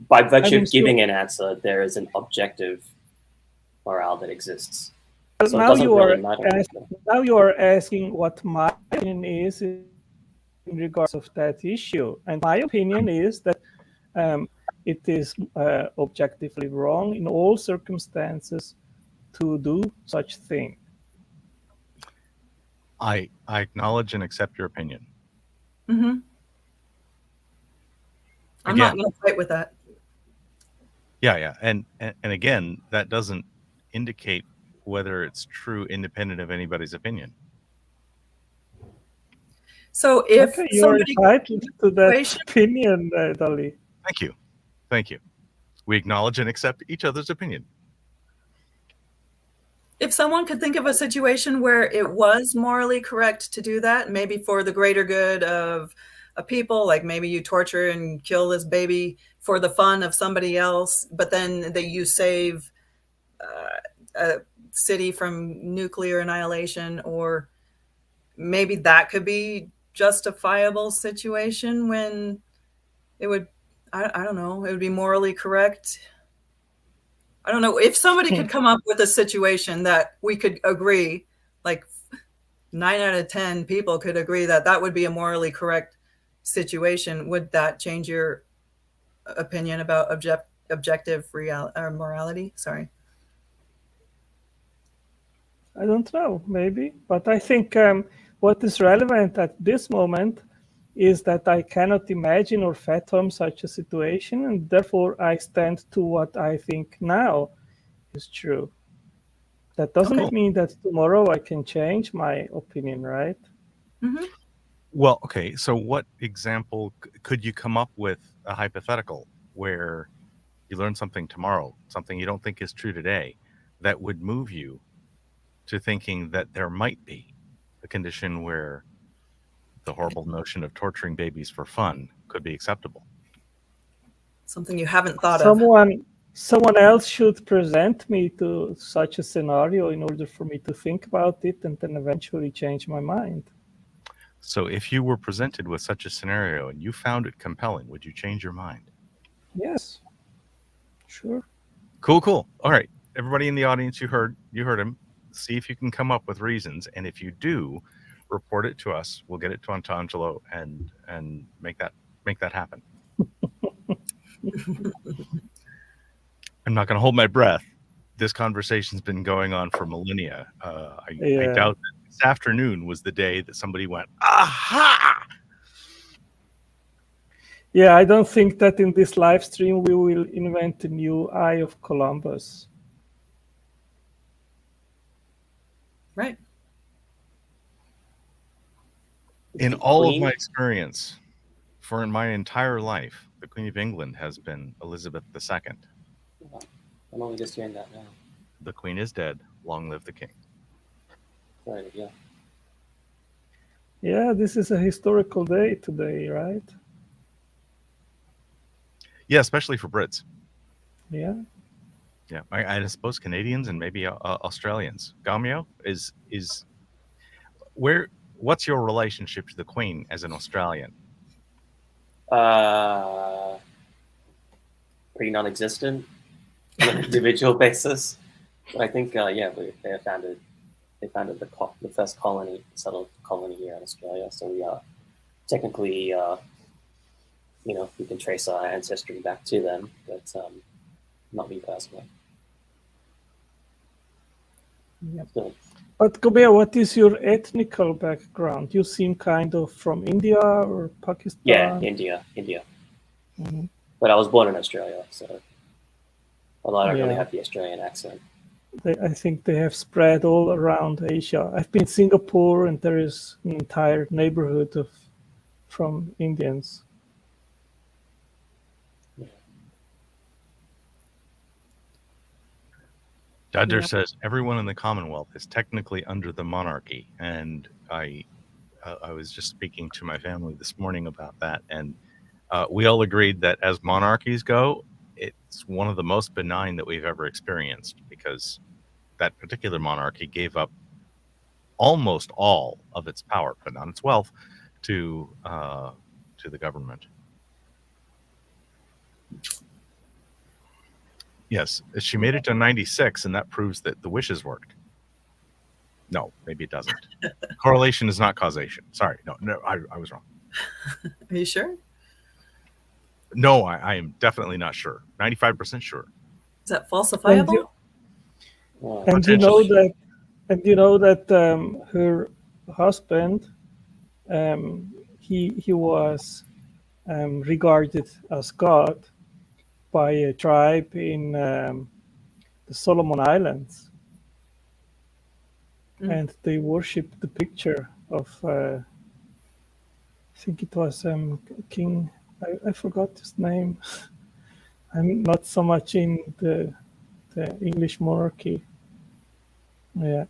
By virtue of giving an answer, there is an objective morale that exists. So now you are asking what my opinion is in regards of that issue, and my opinion is that it is objectively wrong in all circumstances to do such thing. I acknowledge and accept your opinion. Mm-hmm. I'm not going to fight with that. Yeah, and again, that doesn't indicate whether it's true independent of anybody's opinion. So if somebody you're entitled to that opinion, Dali. Thank you. We acknowledge and accept each other's opinion. If someone could think of a situation where it was morally correct to do that, maybe for the greater good of a people, like maybe you torture and kill this baby for the fun of somebody else, but then you save a city from nuclear annihilation, or maybe that could be justifiable situation when it would, I don't know, it would be morally correct. I don't know if somebody could come up with a situation that we could agree, like 9 out of 10 people could agree that that would be a morally correct situation. Would that change your opinion about objective morality? Sorry. I don't know, maybe, but I think what is relevant at this moment is that I cannot imagine or fathom such a situation, and therefore I stand to what I think now is true. That doesn't mean that tomorrow I can change my opinion, right? Mm-hmm. Well, okay, so what example could you come up with, a hypothetical where you learn something tomorrow, something you don't think is true today, that would move you to thinking that there might be a condition where the horrible notion of torturing babies for fun could be acceptable? Something you haven't thought of. Someone else should present me to such a scenario in order for me to think about it and then eventually change my mind. So if you were presented with such a scenario and you found it compelling, would you change your mind? Yes. Sure. Cool. All right. Everybody in the audience, you heard him. See if you can come up with reasons. And if you do, report it to us. We'll get it to Otangelo and make that happen. I'm not going to hold my breath. This conversation's been going on for millennia. I doubt that this afternoon was the day that somebody went, aha! Yeah, I don't think that in this live stream we will invent a new Eye of Columbus. Right. In all of my experience, for my entire life, the Queen of England has been Elizabeth II. I'm only just hearing that now. The Queen is dead. Long live the King. Right, yeah. Yeah, this is a historical day today, right? Yeah, especially for Brits. Yeah. Yeah, I suppose Canadians and maybe Australians. Gamio, what's your relationship to the Queen as an Australian? Pretty non-existent. on an individual basis. But I think, they founded the first settled colony here in Australia. So we are technically, we can trace our ancestry back to them, but not me personally. Yep. So, But Gobea, what is your ethnical background? You seem kind of from India or Pakistan? yeah, India. Mhm. But I was born in Australia, so although I don't really Yeah. have the Australian accent. I think they have spread all around Asia. I've been in Singapore, and there is an entire neighborhood from Indians. Dudder Yep. says everyone in the Commonwealth is technically under the monarchy, and I was just speaking to my family this morning about that, and we all agreed that as monarchies go, it's one of the most benign that we've ever experienced, because that particular monarchy gave up almost all of its power, but not its wealth, to the government. Yes, she made it to 96, and that proves that the wishes worked. No, maybe it doesn't. Correlation is not causation. Sorry, no, I was wrong. Are you sure? No, I am definitely not sure. 95% sure. Is that falsifiable? And you know that her husband, he was regarded as God by a tribe in the Solomon Islands, and they worshipped the picture of I think it was King. I forgot his name. I'm not so much in the English monarchy. Yeah.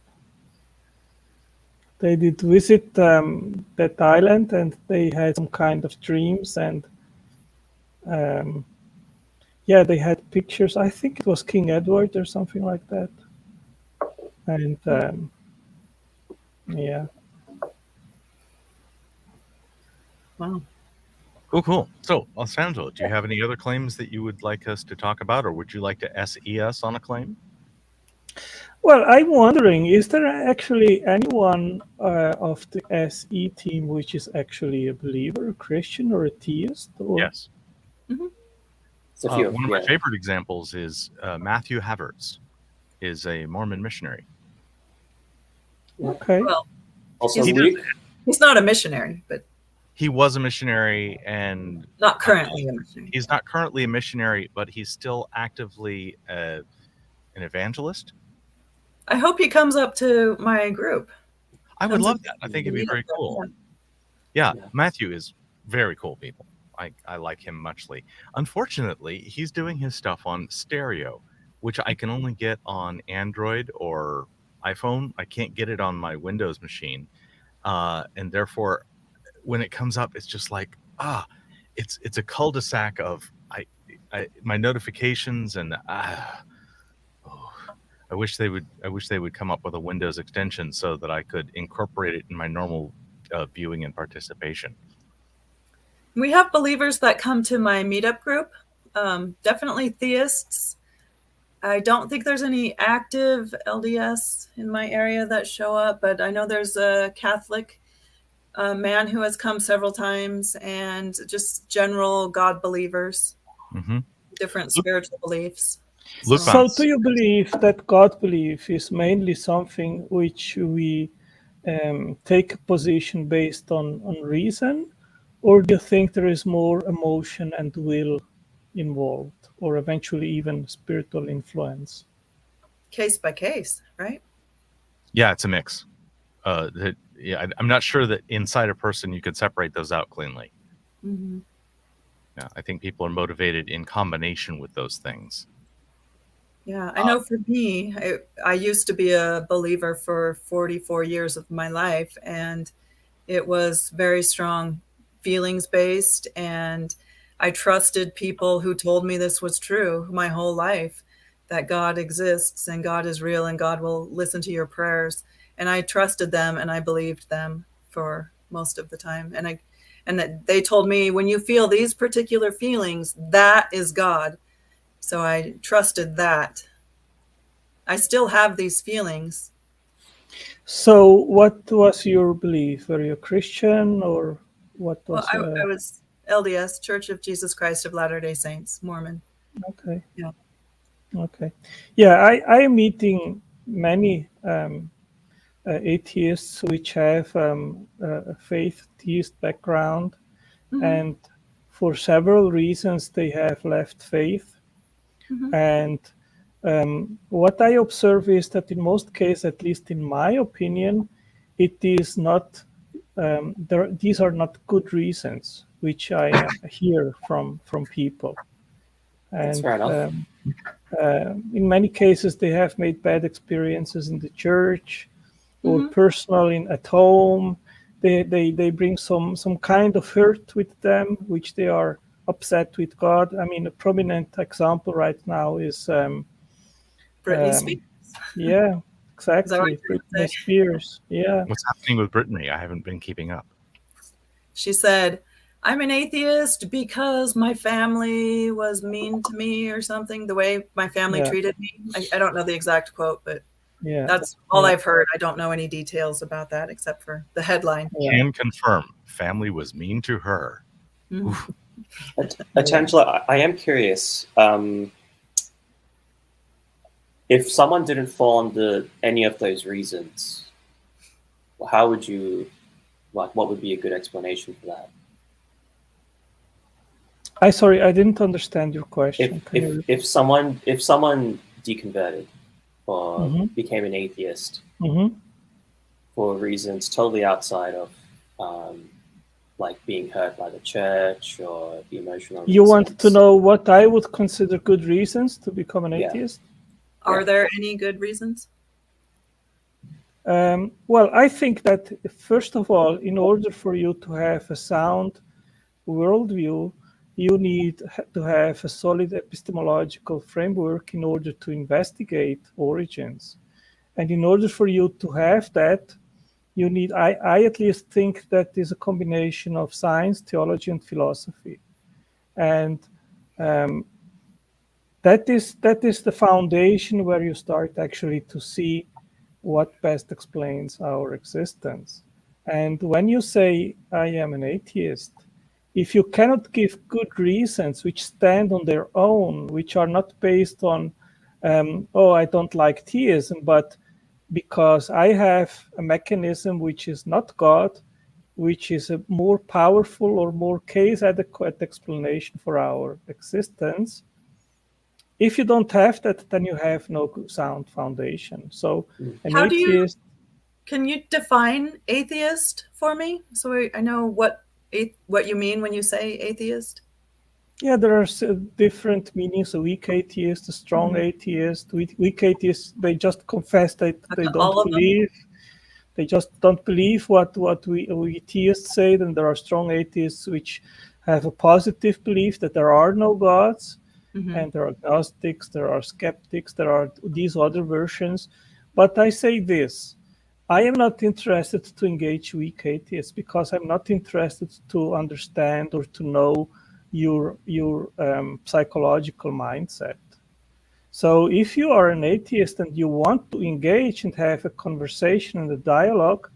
They did visit that island, and they had some kind of dreams, and they had pictures. I think it was King Edward or something like that. And Wow. Cool. So, Otangelo, do you have any other claims that you would like us to talk about, or would you like to SE us on a claim? Well, I'm wondering, is there actually anyone of the SE team which is actually a believer, a Christian, or a theist? Or... Yes. Mm-hmm. One of my favorite examples is Matthew Havertz, is a Mormon missionary. Okay. Well, also, he's not a missionary, but he was a missionary, and not currently a missionary. He's not currently a missionary, but he's still actively an evangelist. I hope he comes up to my group. I would love that. I think it'd be very cool. Yeah, Matthew is very cool, people. I like him muchly. Unfortunately, he's doing his stuff on stereo, which I can only get on Android or iPhone. I can't get it on my Windows machine. And therefore, when it comes up, it's just like, it's a cul-de-sac of my notifications, and I wish they would come up with a Windows extension so that I could incorporate it in my normal viewing and participation. We have believers that come to my meetup group, definitely theists. I don't think there's any active LDS in my area that show up, but I know there's a Catholic man who has come several times, and just general God believers, different spiritual beliefs. So do you believe that God belief is mainly something which we take a position based on reason, or do you think there is more emotion and will involved, or eventually even spiritual influence? Case by case, right? Yeah, it's a mix. I'm not sure that inside a person you could separate those out cleanly. Mm-hmm. Yeah, I think people are motivated in combination with those things. Yeah, I know for me, I used to be a believer for 44 years of my life, and it was very strong feelings based, and I trusted people who told me this was true my whole life, that God exists and God is real and God will listen to your prayers. And I trusted them and I believed them for most of the time. And that they told me, when you feel these particular feelings, that is God. So I trusted that. I still have these feelings. So what was your belief? Were you a Christian, or what Well, was... I was LDS, Church of Jesus Christ of Latter-day Saints, Mormon. Okay. Yeah. Okay. Yeah, I am meeting many atheists which have a faith theist background, and for several reasons they have left faith. And what I observe is that in most cases, at least in my opinion, it is not these are not good reasons which I hear from people. That's And fair enough. in many cases, they have made bad experiences in the church or personal at home. They bring some kind of hurt with them, which they are upset with God. I mean, a prominent example right now is Britney Spears. yeah, Is that what exactly, you're Britney gonna say? Spears. Yeah, What's happening with Brittany? I haven't been keeping up. She said, I'm an atheist because my family was mean to me or something, the way my family Yeah. treated me. I don't know the exact quote, but yeah, that's all I've heard. I don't know any details about that except for the headline. yeah. Can confirm, family was mean to her. Oof. Otangelo, I am curious. If someone didn't fall under any of those reasons, how would you, what would be a good explanation for that? Sorry, I didn't understand your question. If someone deconverted or became an atheist for reasons totally outside of like being hurt by the church or the emotional You want reasons. to know what I would consider good reasons to become an atheist? Are there any good reasons? Well, I think that first of all, in order for you to have a sound worldview, you need to have a solid epistemological framework in order to investigate origins. And in order for you to have that, you need, I at least think that is a combination of science, theology, and philosophy. And that is the foundation where you start actually to see what best explains our existence. And when you say, I am an atheist, if you cannot give good reasons which stand on their own, which are not based on, oh, I don't like theism, but because I have a mechanism which is not God, which is a more powerful or more case adequate explanation for our existence. If you don't have that, then you have no sound foundation. So an atheist... Can you define atheist for me? So I know what you mean when you say atheist. Yeah, there are different meanings. A weak atheist, a strong atheist. Weak atheists, they just confess that they don't believe. They just don't believe what we theists say. Then there are strong atheists which have a positive belief that there are no gods. And there are agnostics, there are skeptics, there are these other versions. But I say this, I am not interested to engage weak atheists because I'm not interested to understand or to know your psychological mindset. So if you are an atheist and you want to engage and have a conversation and a dialogue,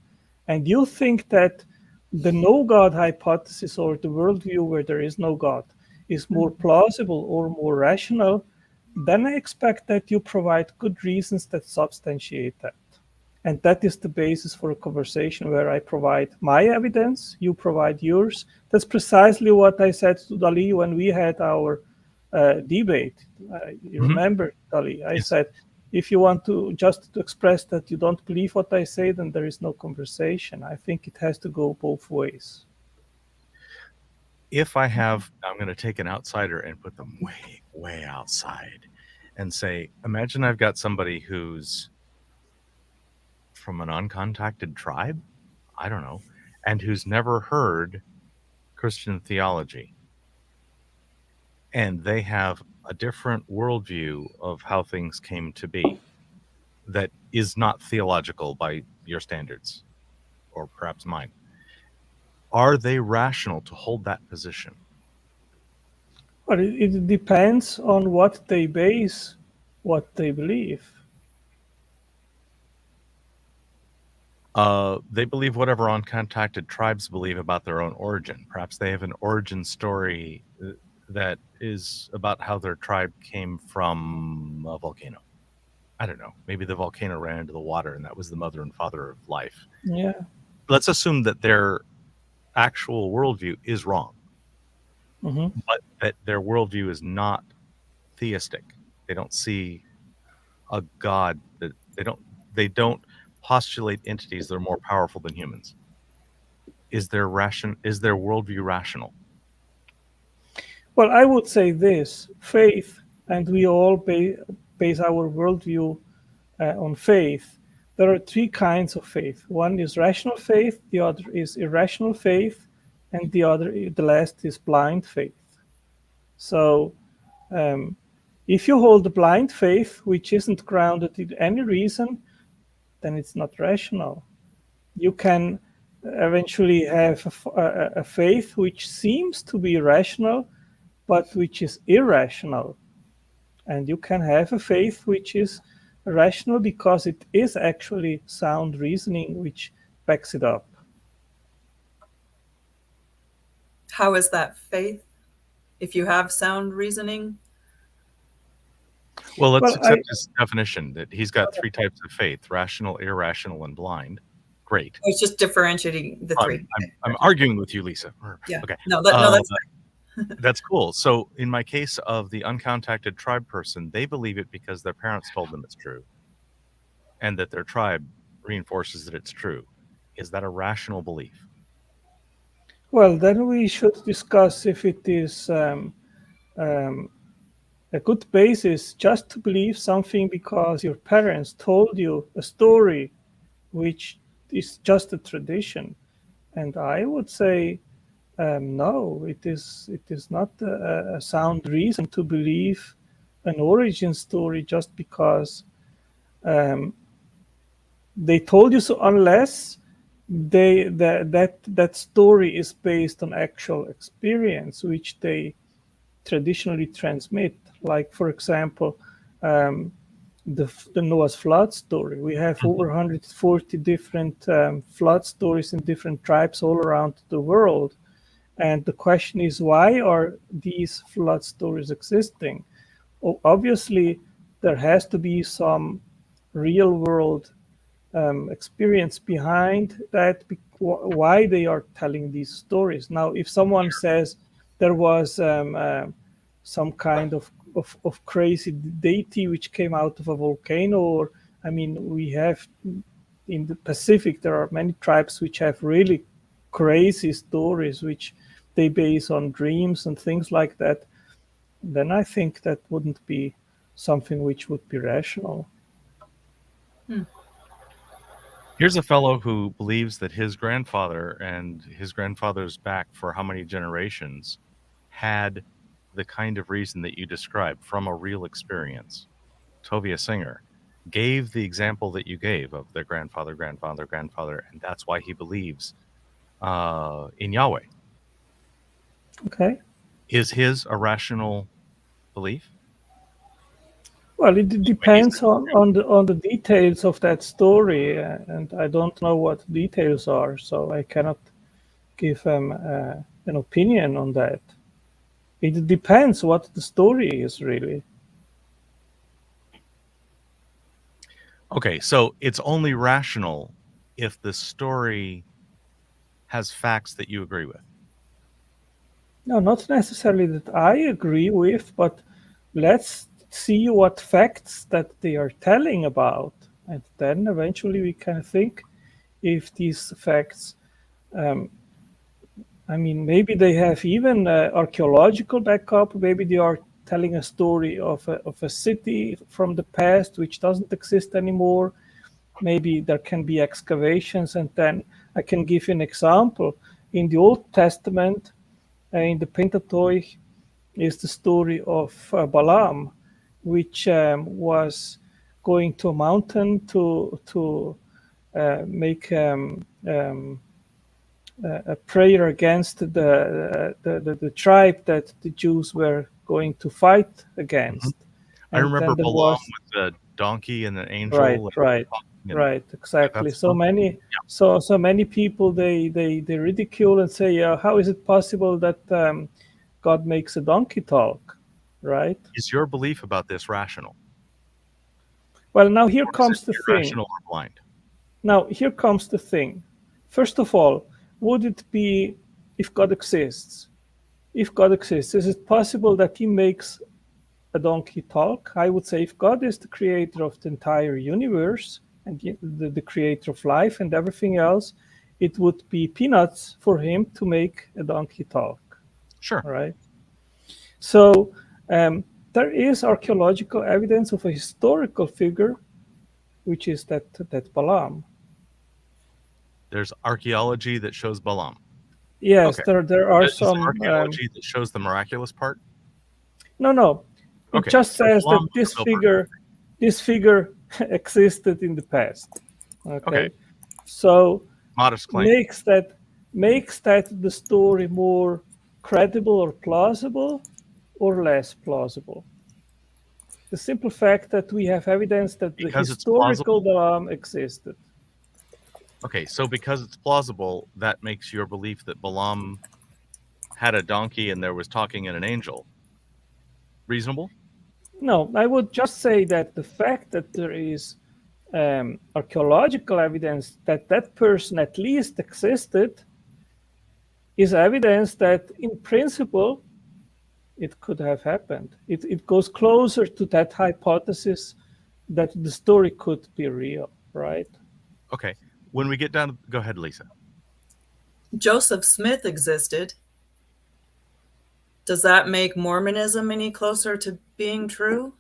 and you think that the no God hypothesis or the worldview where there is no God is more plausible or more rational, then I expect that you provide good reasons that substantiate that. And that is the basis for a conversation where I provide my evidence, you provide yours. That's precisely what I said to Dali when we had our debate. You remember, Dali? I said, if you want to just to express that you don't believe what I say, then there is no conversation. I think it has to go both ways. If I have, I'm going to take an outsider and put them way, way outside and say, imagine I've got somebody who's from an uncontacted tribe, I don't know, and who's never heard Christian theology. And they have a different worldview of how things came to be that is not theological by your standards, or perhaps mine. Are they rational to hold that position? Well, it depends on what they base what they believe. They believe whatever uncontacted tribes believe about their own origin. Perhaps they have an origin story that is about how their tribe came from a volcano. I don't know. Maybe the volcano ran into the water and that was the mother and father of life. Yeah. Let's assume that their actual worldview is wrong, but that their worldview is not theistic. They don't see a god. That they don't postulate entities that are more powerful than humans. Is their worldview rational? Well, I would say this: faith, and we all base our worldview on faith. There are three kinds of faith. One is rational faith, the other is irrational faith, and the last is blind faith. So, if you hold a blind faith, which isn't grounded in any reason, then it's not rational. You can eventually have a faith which seems to be rational, but which is irrational. And you can have a faith which is rational because it is actually sound reasoning which backs it up. How is that faith if you have sound reasoning? Well, let's accept his definition that he's got three types of faith: rational, irrational, and blind. Great. It's just differentiating the three. I'm arguing with you, Lisa. Yeah. Okay. No, that's fine. That's cool. So in my case of the uncontacted tribe person, they believe it because their parents told them it's true and that their tribe reinforces that it's true. Is that a rational belief? Well, then we should discuss if it is a good basis just to believe something because your parents told you a story which is just a tradition. And I would say no, it is not a sound reason to believe an origin story just because they told you so, unless that story is based on actual experience, which they traditionally transmit. Like, for example, the Noah's flood story. We have over 140 different flood stories in different tribes all around the world. And the question is, why are these flood stories existing? Well, obviously, there has to be some real world experience behind that, why they are telling these stories. Now, if someone says there was some kind of crazy deity which came out of a volcano, or, I mean, we have in the Pacific, there are many tribes which have really crazy stories which they base on dreams and things like that, then I think that wouldn't be something which would be rational. Here's a fellow who believes that his grandfather and his grandfather's back for how many generations had the kind of reason that you described from a real experience. Tovia Singer gave the example that you gave of their grandfather, and that's why he believes in Yahweh. Okay. Is his a rational belief? Well, it depends on the details of that story, and I don't know what details are, so I cannot give him an opinion on that. It depends what the story is, really. Okay, so it's only rational if the story has facts that you agree with. No, not necessarily that I agree with, but let's see what facts that they are telling about, and then eventually we can think if these facts, I mean, maybe they have even archaeological backup. Maybe they are telling a story of a city from the past which doesn't exist anymore. Maybe there can be excavations, and then I can give you an example. In the Old Testament, in the Pentateuch, is the story of Balaam, which was going to a mountain to make a prayer against the tribe that the Jews were going to fight against. I And remember then there Balaam was with the donkey and the angel. Right, exactly. So many, so many people they ridicule and say, how is it possible that God makes a donkey talk, right? Is your belief about this rational? Well, now here comes the thing. Irrational or blind? Now here comes the thing. First of all, would it be if God exists? If God exists, is it possible that he makes a donkey talk? I would say if God is the creator of the entire universe and the creator of life and everything else, it would be peanuts for him to make a donkey talk. Sure. Right? So there is archaeological evidence of a historical figure, which is that Balaam. There's archaeology that shows Balaam. Yes, okay. there are Is some archaeology that shows the miraculous part. No. It just says that this figure existed in the past. Okay. So modest claim. makes that the story more credible or plausible or less plausible. The simple fact that we have evidence that the historical Balaam existed. Okay, so because it's plausible, that makes your belief that Balaam had a donkey and there was talking in an angel reasonable? No, I would just say that the fact that there is archaeological evidence that that person at least existed is evidence that in principle it could have happened. It goes closer to that hypothesis that the story could be real, right? Okay. When we get down to, go ahead, Lisa. Joseph Smith existed. Does that make Mormonism any closer to being true?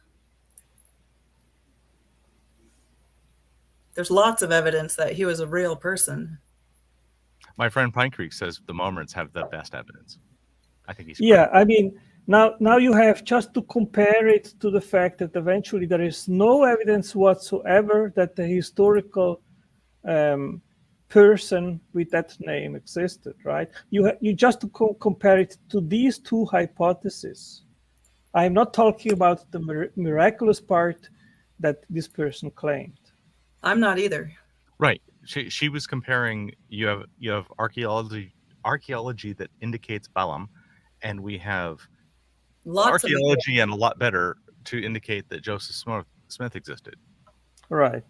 There's lots of evidence that he was a real person. My friend Pine Creek says the Mormons have the best evidence. I think he's correct. I mean, now you have just to compare it to the fact that eventually there is no evidence whatsoever that the historical person with that name existed, right? You just to compare it to these two hypotheses. I'm not talking about the miraculous part that this person claimed. I'm not either. Right. She was comparing. You have archaeology that indicates Balaam, and we have lots archaeology and a lot better to indicate that Joseph Smith existed. Right.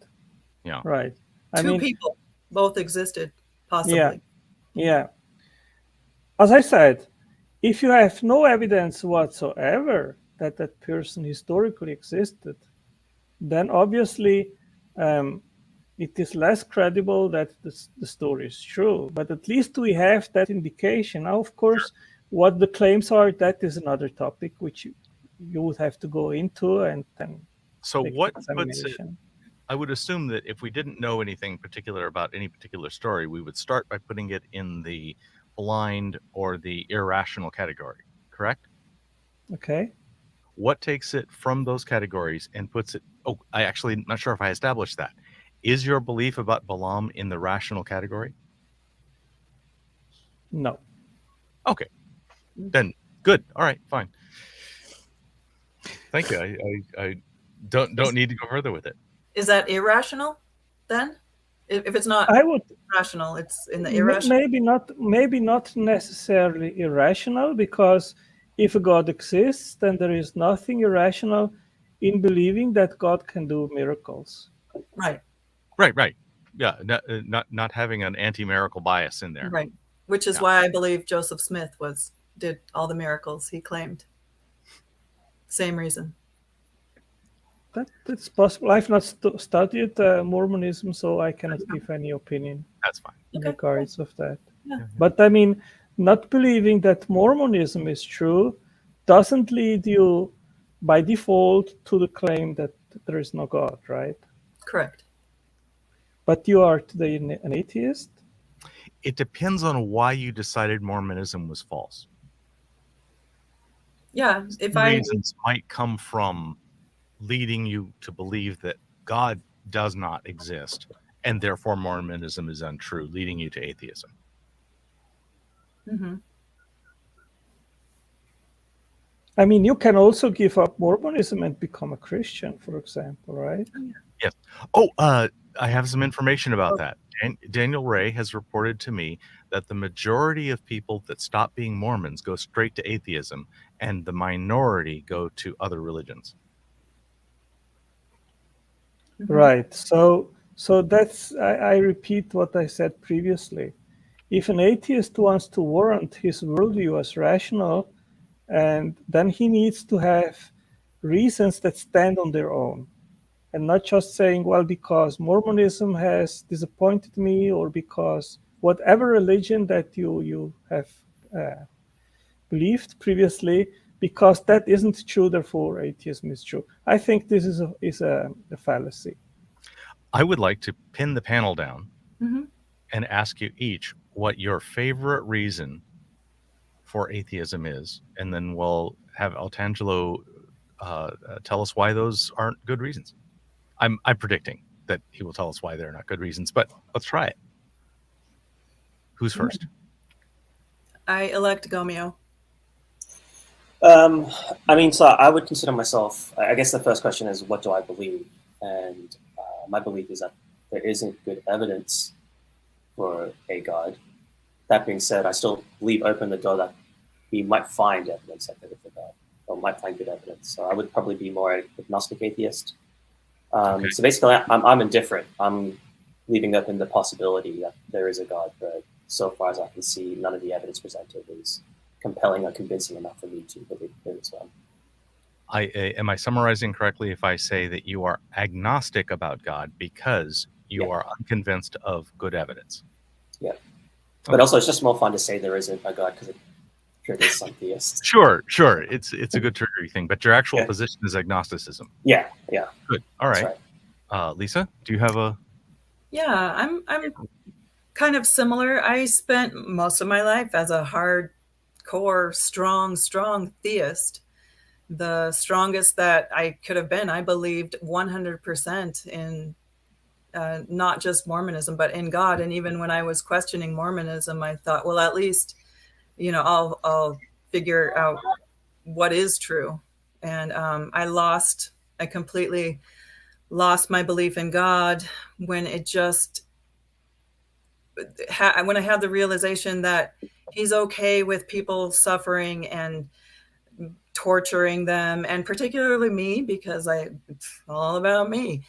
Yeah. Right. Two people both existed, possibly. Yeah. As I said, if you have no evidence whatsoever that that person historically existed, then obviously it is less credible that the story is true. But at least we have that indication. Now, of course, what the claims are, that is another topic which you would have to go into and then. So what puts it? I would assume that if we didn't know anything particular about any particular story, we would start by putting it in the blind or the irrational category, correct? Okay. What takes it from those categories and puts it... Oh, I actually not sure if I established that. Is your belief about Balaam in the rational category? No. Okay. Then good. All right, fine. Thank you. I don't need to go further with it. Is that irrational then? If it's not rational, it's in the irrational? Maybe not necessarily irrational, because if a God exists, then there is nothing irrational in believing that God can do miracles. Right. Right. Yeah, not having an anti-miracle bias in there. Right. Which is why I believe Joseph Smith did all the miracles he claimed. Same reason. That's possible. I've not studied Mormonism, so I cannot give any opinion. That's fine. In regards of that. Yeah. But I mean, not believing that Mormonism is true doesn't lead you by default to the claim that there is no God, right? Correct. But you are today an atheist? It depends on why you decided Mormonism was false. Yeah. Reasons might come from leading you to believe that God does not exist, and therefore Mormonism is untrue, leading you to atheism. Mm-hmm. I mean, you can also give up Mormonism and become a Christian, for example, right? Yes. Oh, I have some information about that. Daniel Ray has reported to me that the majority of people that stop being Mormons go straight to atheism, and the minority go to other religions. Right. So that's, I repeat what I said previously. If an atheist wants to warrant his worldview as rational, and then he needs to have reasons that stand on their own, and not just saying, well, because Mormonism has disappointed me, or because whatever religion that you have believed previously, because that isn't true, therefore atheism is true. I think this is a fallacy. I would like to pin the panel down and ask you each what your favorite reason for atheism is, and then we'll have Otangelo tell us why those aren't good reasons. I'm predicting that he will tell us why they're not good reasons, but let's try it. Who's first? I elect Gomeo. I mean, so I would consider myself, I guess the first question is, what do I believe? And my belief is that there isn't good evidence for a God. That being said, I still leave open the door that we might find evidence that there is a God, or might find good evidence. So I would probably be more agnostic atheist. Okay. So basically, I'm indifferent. I'm leaving open the possibility that there is a God, but so far as I can see, none of the evidence presented is compelling or convincing enough for me to believe there is one. Am I summarizing correctly if I say that you are agnostic about God because you are unconvinced of good evidence? Yeah. Okay. But also, it's just more fun to say there isn't a God because it triggers some theists. Sure. It's a good triggery thing, but your actual position is agnosticism. Yeah. Good. All right. Lisa, do you have a? Yeah, I'm kind of similar. I spent most of my life as a hardcore, strong theist. The strongest that I could have been. I believed 100% in not just Mormonism, but in God. And even when I was questioning Mormonism, I thought, well, at least, I'll figure out what is true. And I completely lost my belief in God when when I had the realization that he's okay with people suffering and torturing them, and particularly me, because it's all about me.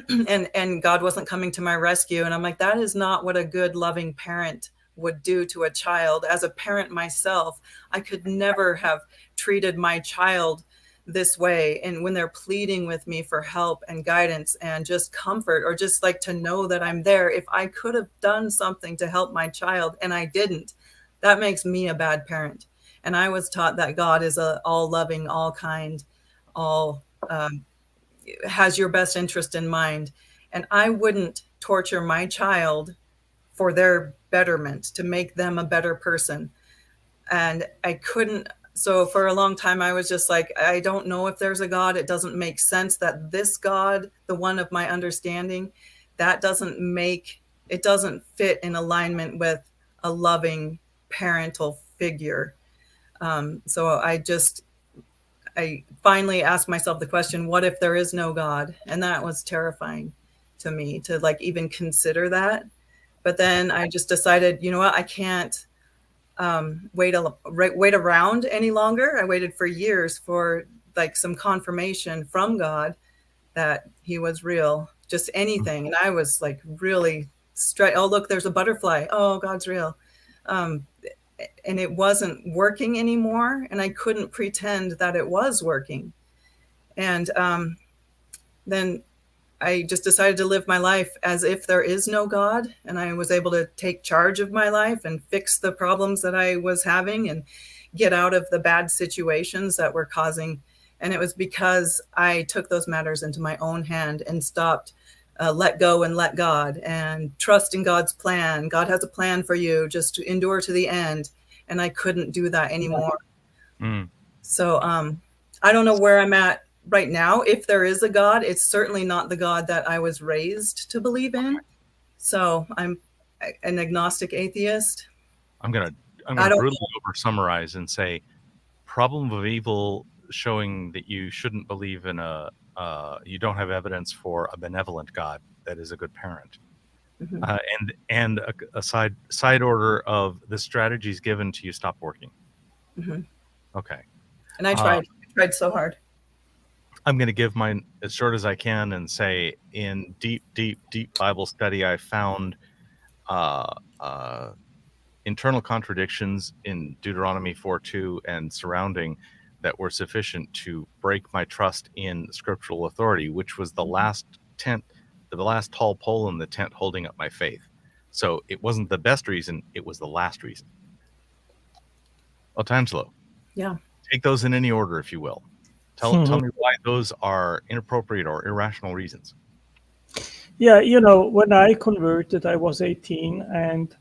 and God wasn't coming to my rescue. And I'm like, that is not what a good, loving parent would do to a child. As a parent myself, I could never have treated my child this way. And when they're pleading with me for help and guidance and just comfort, or just like to know that I'm there, if I could have done something to help my child and I didn't, that makes me a bad parent. And I was taught that God is all loving, all kind, all has your best interest in mind. And I wouldn't torture my child for their betterment, to make them a better person. And I couldn't. So for a long time, I was just like, I don't know if there's a God. It doesn't make sense that this God, the one of my understanding, that doesn't fit in alignment with a loving parental figure. So I finally asked myself the question, what if there is no God? And that was terrifying to me, to like even consider that. But then I just decided, you know what, I can't wait around any longer. I waited for years for like some confirmation from God that he was real, just anything. And I was like really oh, look, there's a butterfly. Oh, God's real. And it wasn't working anymore. And I couldn't pretend that it was working. And then I just decided to live my life as if there is no God. And I was able to take charge of my life and fix the problems that I was having and get out of the bad situations that were causing. And it was because I took those matters into my own hand and stopped, let go and let God, and trust in God's plan. God has a plan for you, just to endure to the end. And I couldn't do that anymore. So I don't know where I'm at right now. If there is a God, it's certainly not the God that I was raised to believe in. So I'm an agnostic atheist. I'm gonna brutally over summarize and say, problem of evil showing that you shouldn't believe in you don't have evidence for a benevolent God that is a good parent. And a side order of the strategies given to you stop working. Okay. And I tried so hard. I'm going to give mine as short as I can and say, in deep Bible study, I found internal contradictions in Deuteronomy 4:2 and surrounding that were sufficient to break my trust in scriptural authority, which was the last tall pole in the tent holding up my faith. So it wasn't the best reason, it was the last reason. Otangelo. Yeah. Take those in any order, if you will. Tell me why those are inappropriate or irrational reasons. Yeah, when I converted, I was 18, and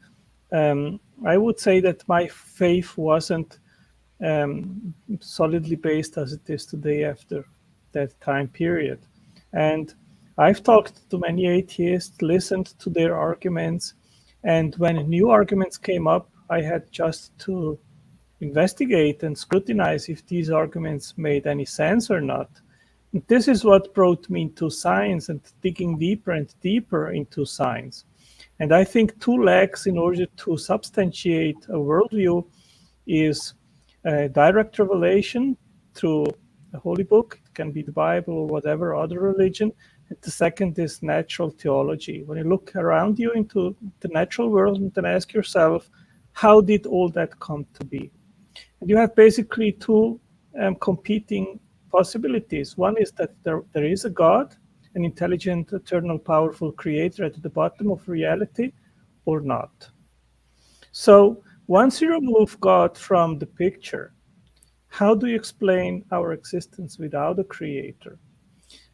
I would say that my faith wasn't solidly based as it is today after that time period. And I've talked to many atheists, listened to their arguments, and when new arguments came up, I had just to investigate and scrutinize if these arguments made any sense or not. And this is what brought me into science and digging deeper and deeper into science. And I think two legs in order to substantiate a worldview is direct revelation through a holy book. It can be the Bible or whatever other religion. And the second is natural theology. When you look around you into the natural world and then ask yourself, how did all that come to be? And you have basically two competing possibilities. One is that there is a God, an intelligent, eternal, powerful creator at the bottom of reality, or not. So once you remove God from the picture, how do you explain our existence without a creator?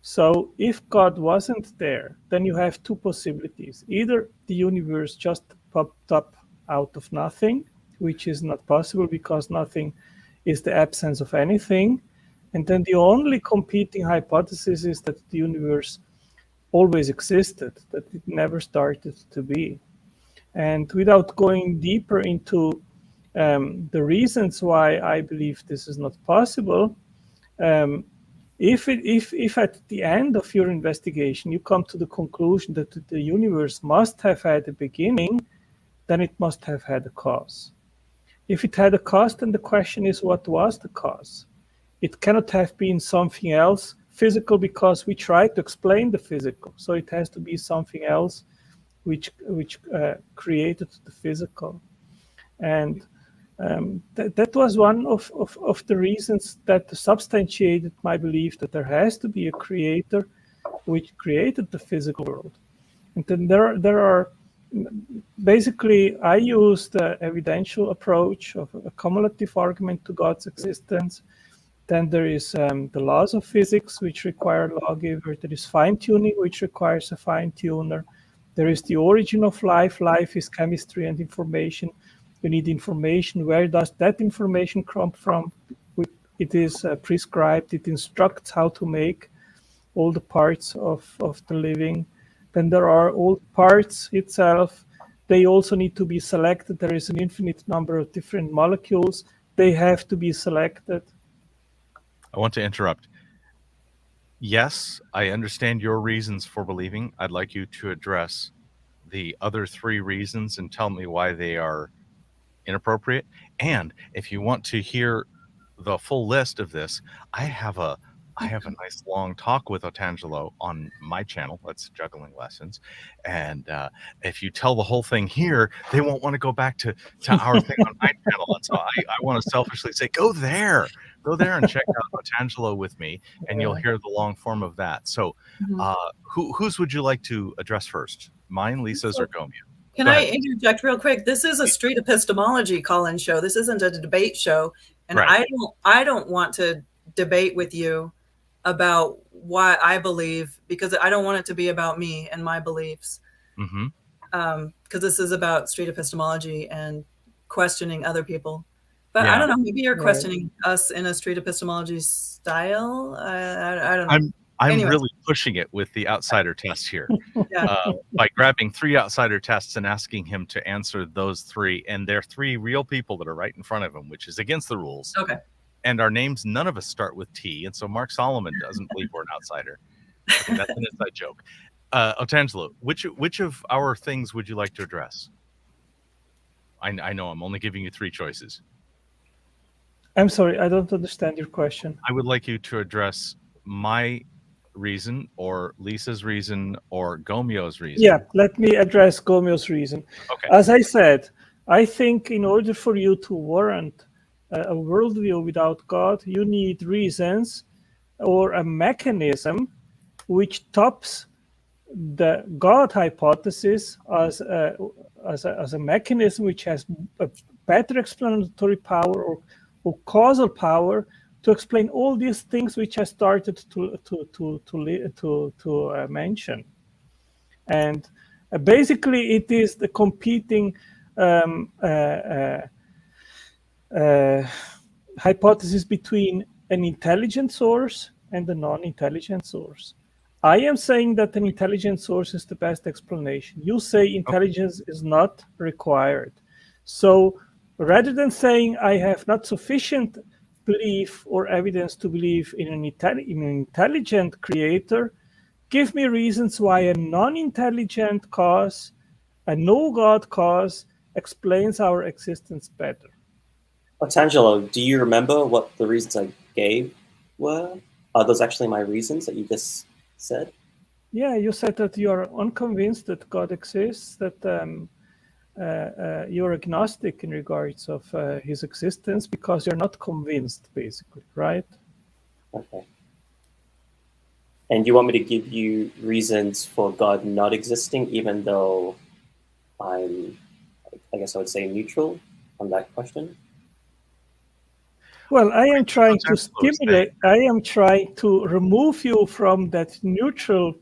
So if God wasn't there, then you have two possibilities. Either the universe just popped up out of nothing, which is not possible because nothing is the absence of anything. And then the only competing hypothesis is that the universe always existed, that it never started to be. And without going deeper into the reasons why I believe this is not possible, if at the end of your investigation you come to the conclusion that the universe must have had a beginning, then it must have had a cause. If it had a cause, then the question is, what was the cause? It cannot have been something else physical because we try to explain the physical. So it has to be something else which created the physical. And that was one of the reasons that substantiated my belief that there has to be a creator which created the physical world. And then there are basically, I use the evidential approach of a cumulative argument to God's existence. Then there is the laws of physics, which require a lawgiver. There is fine-tuning, which requires a fine-tuner. There is the origin of life. Life is chemistry and information. You need information. Where does that information come from? It is prescribed. It instructs how to make all the parts of the living. Then there are all parts itself. They also need to be selected. There is an infinite number of different molecules. They have to be selected. I want to interrupt. Yes, I understand your reasons for believing. I'd like you to address the other three reasons and tell me why they are inappropriate. And if you want to hear the full list of this, I have a nice long talk with Otangelo on my channel. That's Juggling Lessons. And if you tell the whole thing here, they won't want to go back to our thing on my channel. And so I want to selfishly say, go there and check out Otangelo with me, and you'll hear the long form of that. So whose would you like to address first? Mine, Lisa's, or Gomia? Can I interject real quick? This is a street epistemology call-in show. This isn't a debate show. And right. I don't want to debate with you about why I believe, because I don't want it to be about me and my beliefs. Because this is about street epistemology and questioning other people. But I don't know, maybe you're questioning us in a street epistemology style. I don't know. I'm really pushing it with the outsider test here by grabbing 3 outsider tests and asking him to answer those 3. And they're 3 real people that are right in front of him, which is against the rules. Okay. and our names, none of us start with T, and so Mark Solomon doesn't believe we're an outsider. Okay, that's an inside joke. Otangelo, which of our things would you like to address? I know I'm only giving you 3 choices. I'm sorry, I don't understand your question. I would like you to address my reason, or Lisa's reason, or Gomyo's reason. Yeah, let me address Gomyo's reason. Okay. As I said, I think in order for you to warrant a worldview without God, you need reasons or a mechanism which tops the God hypothesis as a mechanism which has a better explanatory power or causal power to explain all these things which I started to mention. And basically, it is the competing hypothesis between an intelligent source and a non-intelligent source. I am saying that an intelligent source is the best explanation. You say intelligence is not required. So rather than saying I have not sufficient belief or evidence to believe in an intelligent creator, give me reasons why a non-intelligent cause, a no-God cause, explains our existence better. Otangelo, do you remember what the reasons I gave were? Are those actually my reasons that you just said? Yeah, you said that you are unconvinced that God exists, that you're agnostic in regards of his existence because you're not convinced, basically, right? Okay. And you want me to give you reasons for God not existing, even though I'm, I guess I would say, neutral on that question? Well, I am trying to stimulate, I am trying to remove you from that neutral,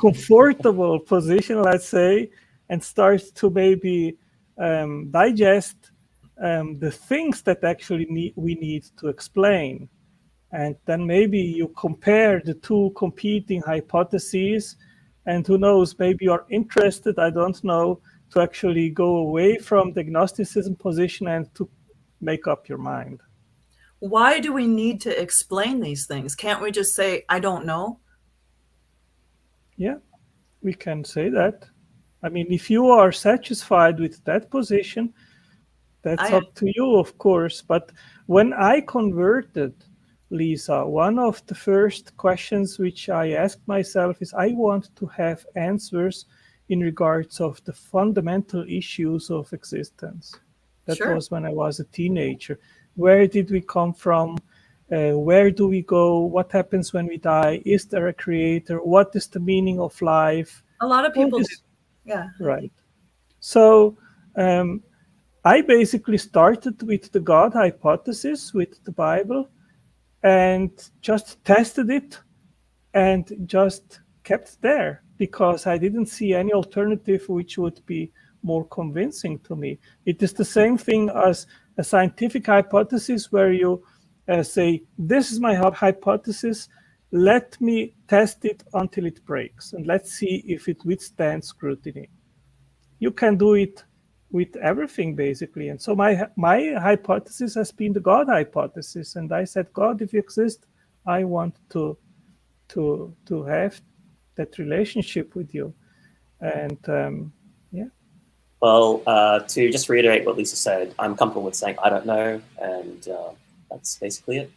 comfortable position, let's say, and start to maybe digest the things that actually we need to explain. And then maybe you compare the 2 competing hypotheses, and who knows, maybe you're interested, I don't know, to actually go away from the agnosticism position and to make up your mind. Why do we need to explain these things? Can't we just say, I don't know? Yeah, we can say that. I mean, if you are satisfied with that position, that's up to you, of course. But when I converted, Lisa, one of the first questions which I asked myself is I want to have answers in regards of the fundamental issues of existence. That was when I was a teenager. Where did we come from? Where do we go? What happens when we die? Is there a creator? What is the meaning of life? A lot of people do. Yeah. Right. So I basically started with the God hypothesis, with the Bible, and just tested it and just kept there because I didn't see any alternative which would be more convincing to me. It is the same thing as a scientific hypothesis where you say, this is my hypothesis, let me test it until it breaks, and let's see if it withstands scrutiny. You can do it with everything, basically. And so my hypothesis has been the God hypothesis, and I said, God, if you exist, I want to have that relationship with you. And yeah. Well, to just reiterate what Lisa said, I'm comfortable with saying I don't know, and that's basically it.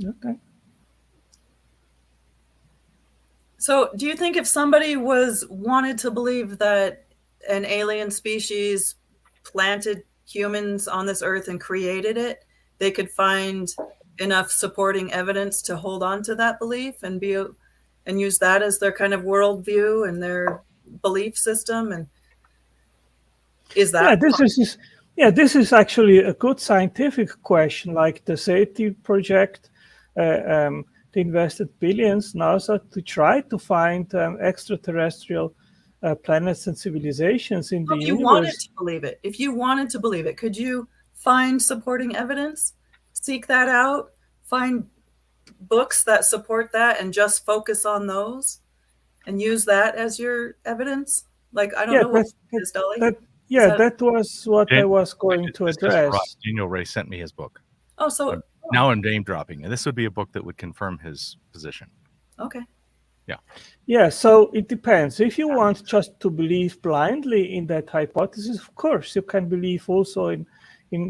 Okay. So do you think if somebody wanted to believe that an alien species planted humans on this earth and created it, they could find enough supporting evidence to hold on to that belief and use that as their kind of worldview and their belief system? And is that this is actually a good scientific question, like the SETI project. They invested billions, NASA, to try to find extraterrestrial planets and civilizations in the universe. If you wanted to believe it, could you find supporting evidence, seek that out, find books that support that, and just focus on those and use that as your evidence? Like, I don't know what is, Dali. Yeah, that was what I was going to address. Daniel Ray sent me his book. Oh, so now I'm name dropping, and this would be a book that would confirm his position. Okay. Yeah. Yeah, so it depends. If you want just to believe blindly in that hypothesis, of course, you can believe also in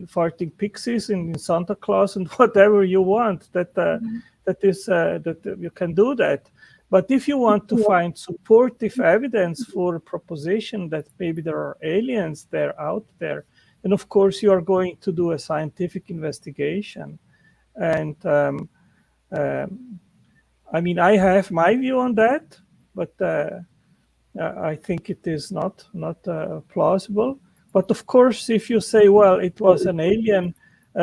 farting pixies, in Santa Claus, and whatever you want. That you can do that. But if you want to find supportive evidence for a proposition that maybe there are aliens there out there, then of course you are going to do a scientific investigation. And I mean, I have my view on that, but I think it is not plausible. But of course, if you say, well, it was an alien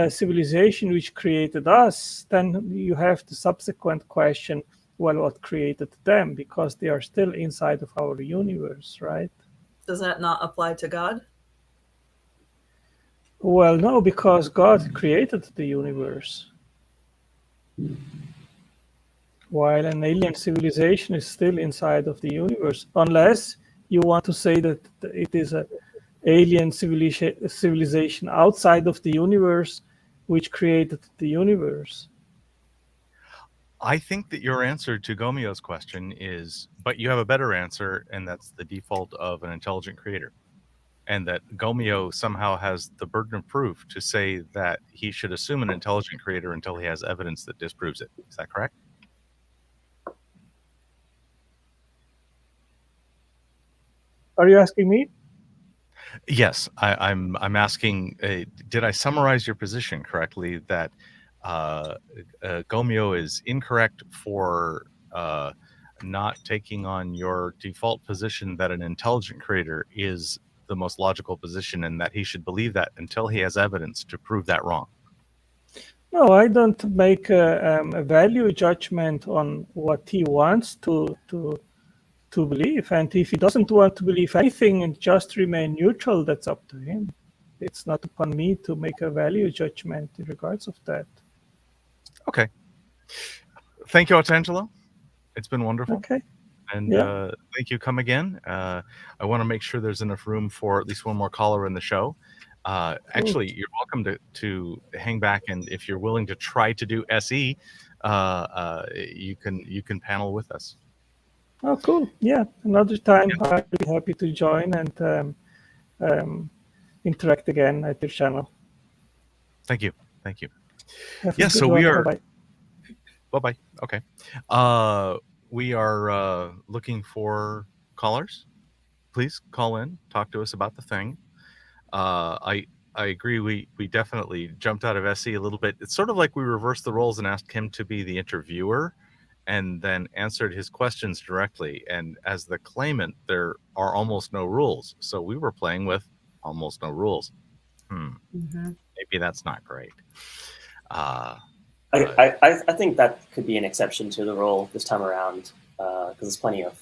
civilization which created us, then you have the subsequent question, well, what created them? Because they are still inside of our universe, right? Does that not apply to God? Well, no, because God created the universe. While an alien civilization is still inside of the universe, unless you want to say that it is an alien civilization outside of the universe which created the universe. I think that your answer to Gomio's question is, but you have a better answer, and that's the default of an intelligent creator. And that Gomio somehow has the burden of proof to say that he should assume an intelligent creator until he has evidence that disproves it. Is that correct? Are you asking me? Yes, I'm asking, did I summarize your position correctly, that Gomio is incorrect for not taking on your default position that an intelligent creator is the most logical position, and that he should believe that until he has evidence to prove that wrong? No, I don't make a value judgment on what he wants to believe. And if he doesn't want to believe anything and just remain neutral, that's up to him. It's not upon me to make a value judgment in regards of that. Okay. Thank you, Otangelo. It's been wonderful. Okay. And thank you. Come again. I want to make sure there's enough room for at least one more caller in the show. Actually, you're welcome to hang back, and if you're willing to try to do SE, you can panel with us. Oh, cool. Yeah, another time I'll be happy to join and interact again at your channel. Thank you. Thank you. Yes, so we are... Bye-bye. Bye-bye. Okay. We are looking for callers. Please call in, talk to us about the thing. I agree. We definitely jumped out of SE a little bit. It's sort of like we reversed the roles and asked him to be the interviewer, and then answered his questions directly. And as the claimant, there are almost no rules. So we were playing with almost no rules. Maybe that's not great. I think that could be an exception to the rule this time around, because there's plenty of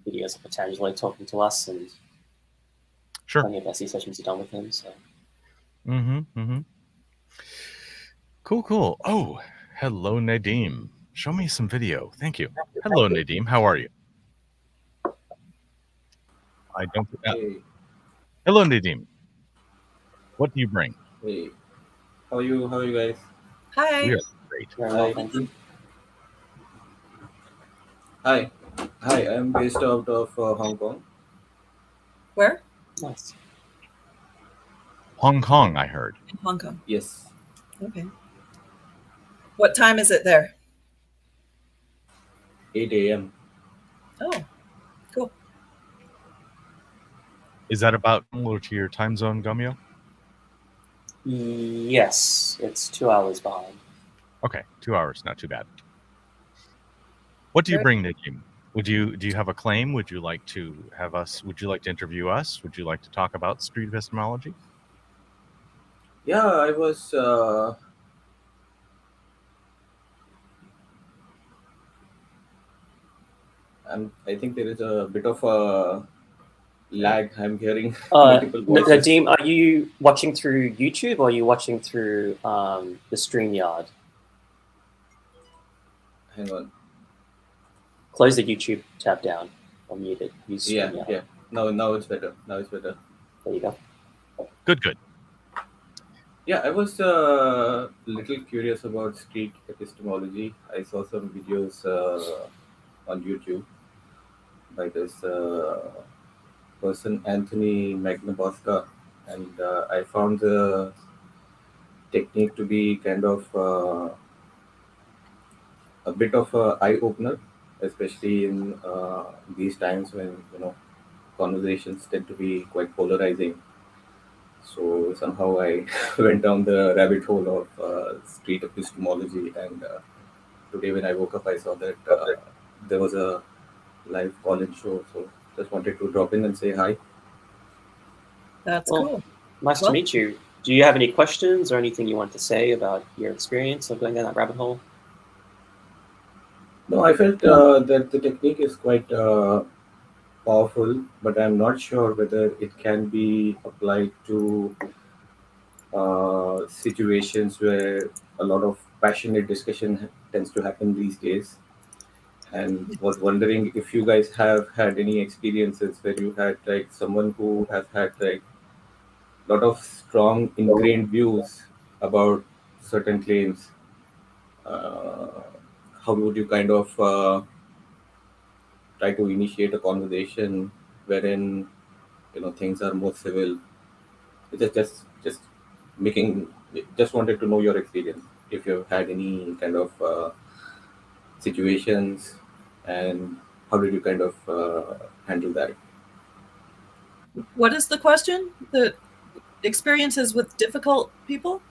videos of Otangelo talking to us, and plenty of SE sessions are done with him. So. Cool. Oh, hello, Nadeem. Show me some video. Thank you. Hello, Nadeem. How are you? I don't. Hello, Nadeem. What do you bring? Hey, how are you? How are you guys? Hi. We are great. Hi. I'm based out of Hong Kong. Where? Nice. Hong Kong, I heard. Hong Kong. Yes. Okay. What time is it there? 8 a.m. Oh, cool. Is that about similar to your time zone, Gomio? Yes, it's 2 hours behind. Okay, 2 hours, not too bad. What do you bring, Nadeem? Do you have a claim? Would you like to have us? Would you like to interview us? Would you like to talk about street epistemology? Yeah, I was. I think there is a bit of a lag. I'm hearing multiple voices. Nadeem, are you watching through YouTube or are you watching through the StreamYard? Hang on. Close the YouTube tab down or mute it. Use StreamYard. Yeah. Now it's better. There you go. Good. Yeah, I was a little curious about street epistemology. I saw some videos on YouTube by this person, Anthony Magnabosca, and I found the technique to be kind of a bit of a eye opener, especially in these times when conversations tend to be quite polarizing. So somehow I went down the rabbit hole of street epistemology, and today when I woke up, I saw that there was a live call-in show. So just wanted to drop in and say hi. That's Well, cool. Nice to meet you. Do you have any questions or anything you want to say about your experience of going down that rabbit hole? No, I felt that the technique is quite powerful, but I'm not sure whether it can be applied to situations where a lot of passionate discussion tends to happen these days. And was wondering if you guys have had any experiences where you had like someone who has had like a lot of strong ingrained views about certain claims. How would you kind of try to initiate a conversation wherein things are more civil? Just making, just wanted to know your experience if you've had any kind of situations, and how did you kind of handle that? What is the question? The experiences with difficult people?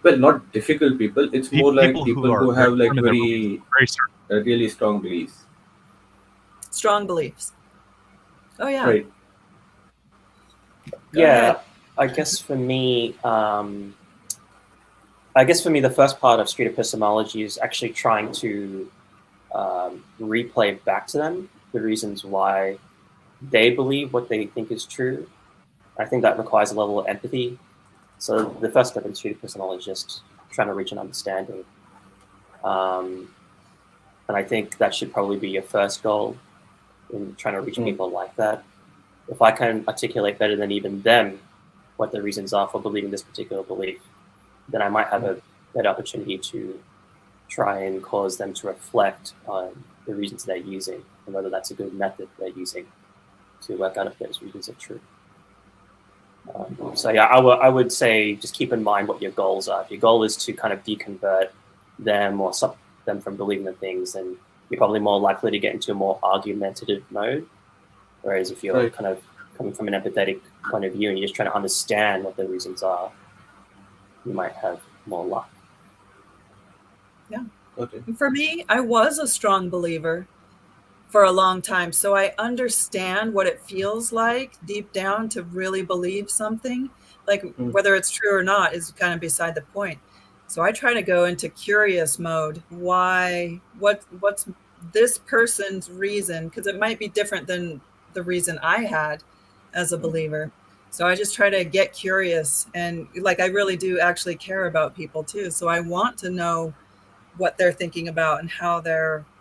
Well, not difficult people. It's more like people who have like very really strong beliefs. Strong beliefs. Oh yeah. Right. Yeah, I guess for me, the first part of street epistemology is actually trying to replay back to them the reasons why they believe what they think is true. I think that requires a level of empathy. So the first step in street epistemology is just trying to reach an understanding. And I think that should probably be your first goal in trying to reach people like that. If I can articulate better than even them what the reasons are for believing this particular belief, then I might have a better opportunity to try and cause them to reflect on the reasons they're using and whether that's a good method they're using to work out if those reasons are true. So yeah, I would say just keep in mind what your goals are. If your goal is to kind of deconvert them or stop them from believing the things, then you're probably more likely to get into a more argumentative mode. Whereas if you're kind of coming from an empathetic point of view and you're just trying to understand what the reasons are, you might have more luck. Yeah. Okay. For me, I was a strong believer for a long time. So I understand what it feels like deep down to really believe something. Like whether it's true or not is kind of beside the point. So I try to go into curious mode. Why? What's this person's reason? Because it might be different than the reason I had as a believer. So I just try to get curious, and like I really do actually care about people too. So I want to know what they're thinking about and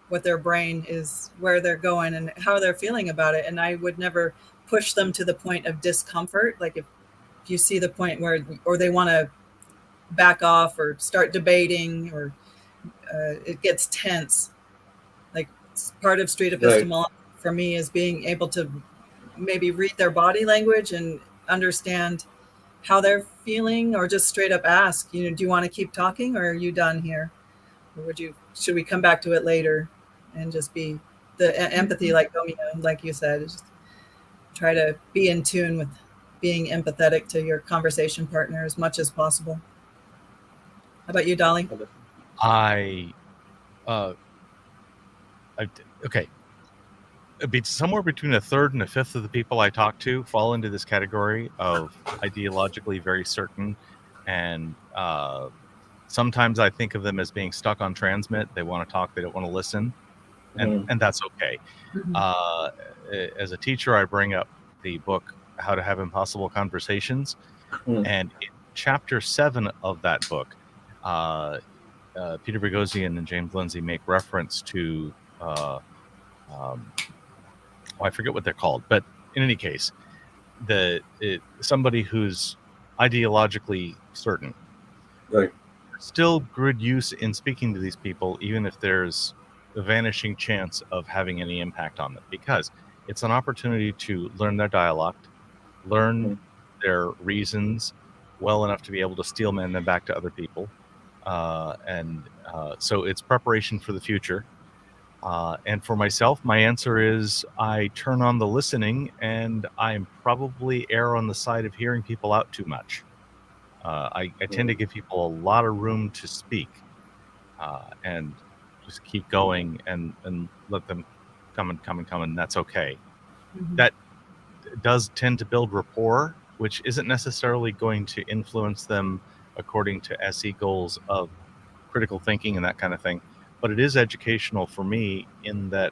what their brain is, where they're going and how they're feeling about it. And I would never push them to the point of discomfort. Like if you see the point or they want to back off or start debating or it gets tense. Like part of street epistemology for me is being able to maybe read their body language and understand how they're feeling, or just straight up ask, do you want to keep talking or are you done here? Or should we come back to it later? And just be the empathy, like you said, just try to be in tune with being empathetic to your conversation partner as much as possible. How about you, Dali? Okay. Somewhere between a third and a fifth of the people I talk to fall into this category of ideologically very certain, and sometimes I think of them as being stuck on transmit. They want to talk, they don't want to listen, and that's okay. As a teacher, I bring up the book How to Have Impossible Conversations, and in chapter 7 of that book, Peter Boghossian and James Lindsay make reference to I forget what they're called, but in any case, somebody who's ideologically certain. Right. Still good use in speaking to these people, even if there's a vanishing chance of having any impact on them, because it's an opportunity to learn their dialect, learn their reasons well enough to be able to steelman them back to other people. So it's preparation for the future. And for myself, my answer is I turn on the listening, and I'm probably err on the side of hearing people out too much. I tend to give people a lot of room to speak, and just keep going and let them come, and that's okay. Mm-hmm. That does tend to build rapport, which isn't necessarily going to influence them according to SE goals of critical thinking and that kind of thing. But it is educational for me in that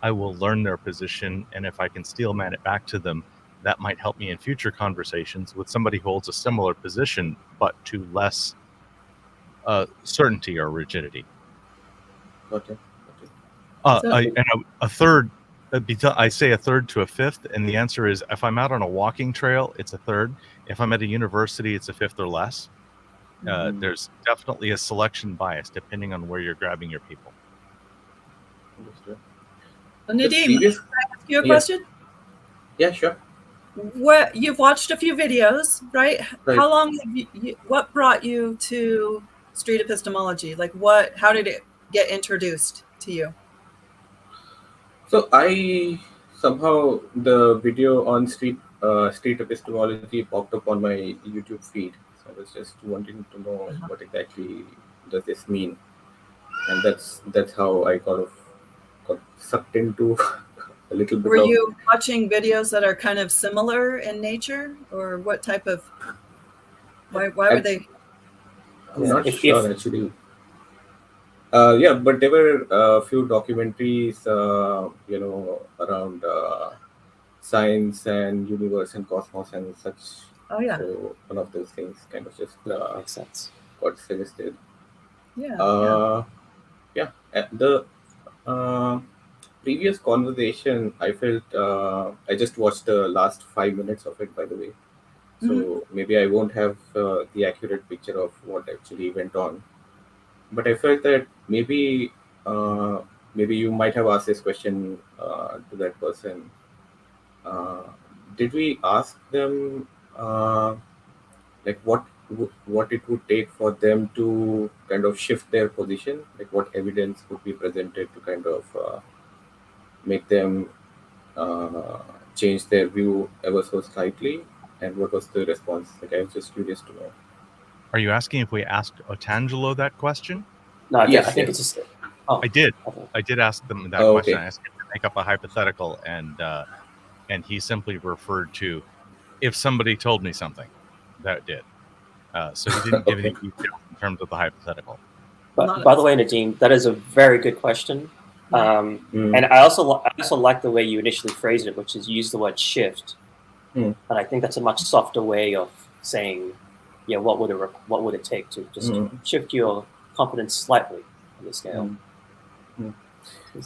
I will learn their position, and if I can steelman it back to them, that might help me in future conversations with somebody who holds a similar position, but to less certainty or rigidity. Okay. A third, I say a third to a fifth, and the answer is if I'm out on a walking trail, it's a third. If I'm at a university, it's a fifth or less. There's definitely a selection bias depending on where you're grabbing your people. Nadeem, can I ask you a question? Yeah, sure. You've watched a few videos, right? How long have what brought you to street epistemology? Like how did it get introduced to you? So I somehow the video on street epistemology popped up on my YouTube feed. So I was just wanting to know what exactly does this mean, and that's how I got sucked into a little bit. Were you watching videos that are kind of similar in nature, or what type of? Why were they? I'm not sure actually. But there were a few documentaries, around science and universe and cosmos and such. Oh yeah. So one of those things kind of just makes sense. Got suggested. Yeah. At the previous conversation, I felt I just watched the last 5 minutes of it, by the way. So maybe I won't have the accurate picture of what actually went on. But I felt that maybe you might have asked this question to that person. Did we ask them like what it would take for them to kind of shift their position? Like what evidence would be presented to kind of make them change their view ever so slightly? And what was the response? Like I was just curious to know. Are you asking if we asked Otangelo that question? No, I think it's just. Oh, I did. I did ask them that question. I asked him to make up a hypothetical, and he simply referred to if somebody told me something. That did. So he didn't give any details in terms of the hypothetical. But by the way, Nadeem, that is a very good question. And I also like the way you initially phrased it, which is use the word shift. And I think that's a much softer way of saying, what would it take to just shift your competence slightly on the scale.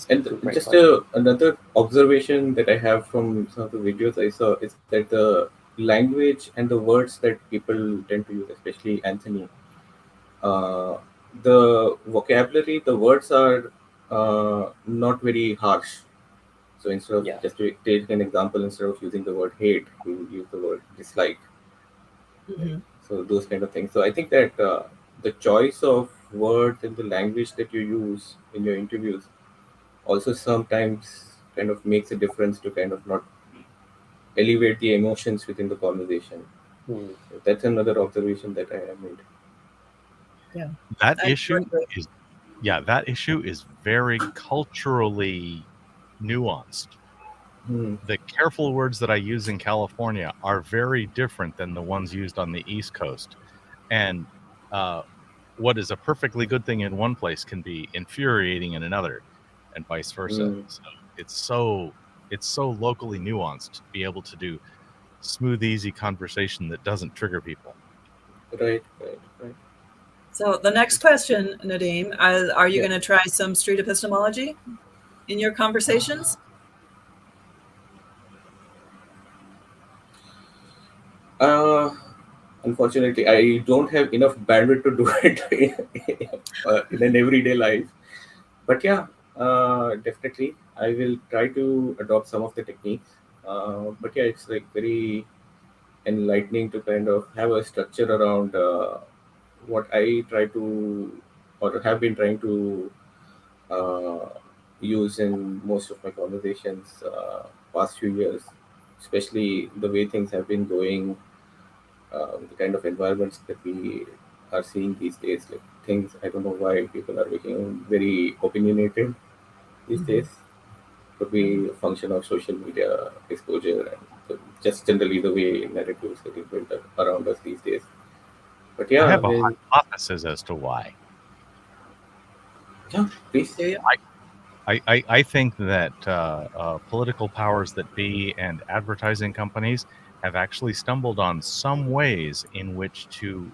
And just another observation that I have from some of the videos I saw is that the language and the words that people tend to use, especially Anthony, the vocabulary, the words are not very harsh. So instead of just to take an example, instead of using the word hate, we would use the word dislike. So those kind of things. So I think that the choice of words and the language that you use in your interviews also sometimes kind of makes a difference to kind of not elevate the emotions within the conversation. So that's another observation that I have made. Yeah. That issue is very culturally nuanced. The careful words that I use in California are very different than the ones used on the East Coast. And what is a perfectly good thing in one place can be infuriating in another, and vice versa. So it's so locally nuanced to be able to do smooth, easy conversation that doesn't trigger people. Right. So the next question, Nadeem, are you going to try some street epistemology in your conversations? Unfortunately, I don't have enough bandwidth to do it in an everyday life. But yeah, definitely, I will try to adopt some of the techniques. But yeah, it's like very enlightening to kind of have a structure around what I try to or have been trying to uh, use in most of my conversations past few years, especially the way things have been going, the kind of environments that we are seeing these days. Like things, I don't know why people are becoming very opinionated these days. Could be a function of social media exposure and just generally the way narratives getting built up around us these days. But I yeah, have a hypothesis as to why. yeah, please. Do you? I think that political powers that be and advertising companies have actually stumbled on some ways in which to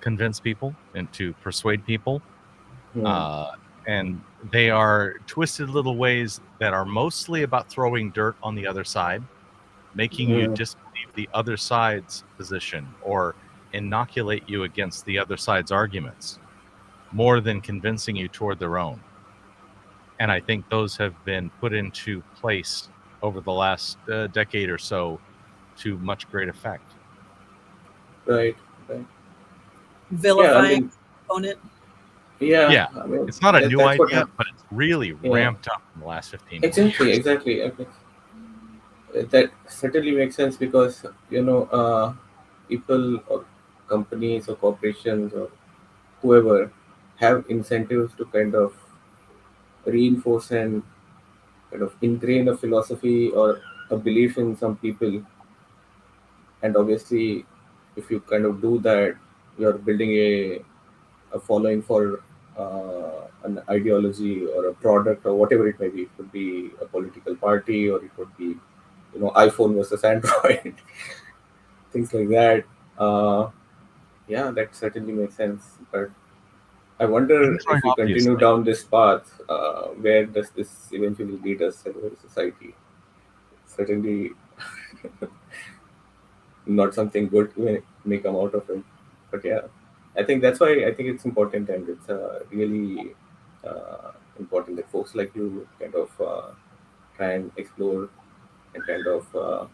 convince people and to persuade people. Hmm. And they are twisted little ways that are mostly about throwing dirt on the other side, making you Hmm. disbelieve the other side's position or inoculate you against the other side's arguments more than convincing you toward their own. And I think those have been put into place over the last decade or so to much great effect. Right, right. Yeah, I Vilifying mean, opponent. Yeah, I mean, it's not a new that's what idea, happened. but it's really Yeah, ramped up in the last 15, 20 exactly, years. exactly. I mean, that certainly makes sense because people or companies or corporations or whoever have incentives to kind of reinforce and kind of ingrain a philosophy or a belief in some people. And obviously, if you kind of do that, you're building a following for an ideology or a product or whatever it may be. It could be a political party or it could be, iPhone versus Android, things like that. Uh, yeah, that certainly makes sense. But I wonder Android, if we continue obviously. down this path, where does this eventually lead us as a society? Certainly not something good may come out of it. But yeah, I think that's why I think it's important and it's really important that folks like you kind of try and explore and kind of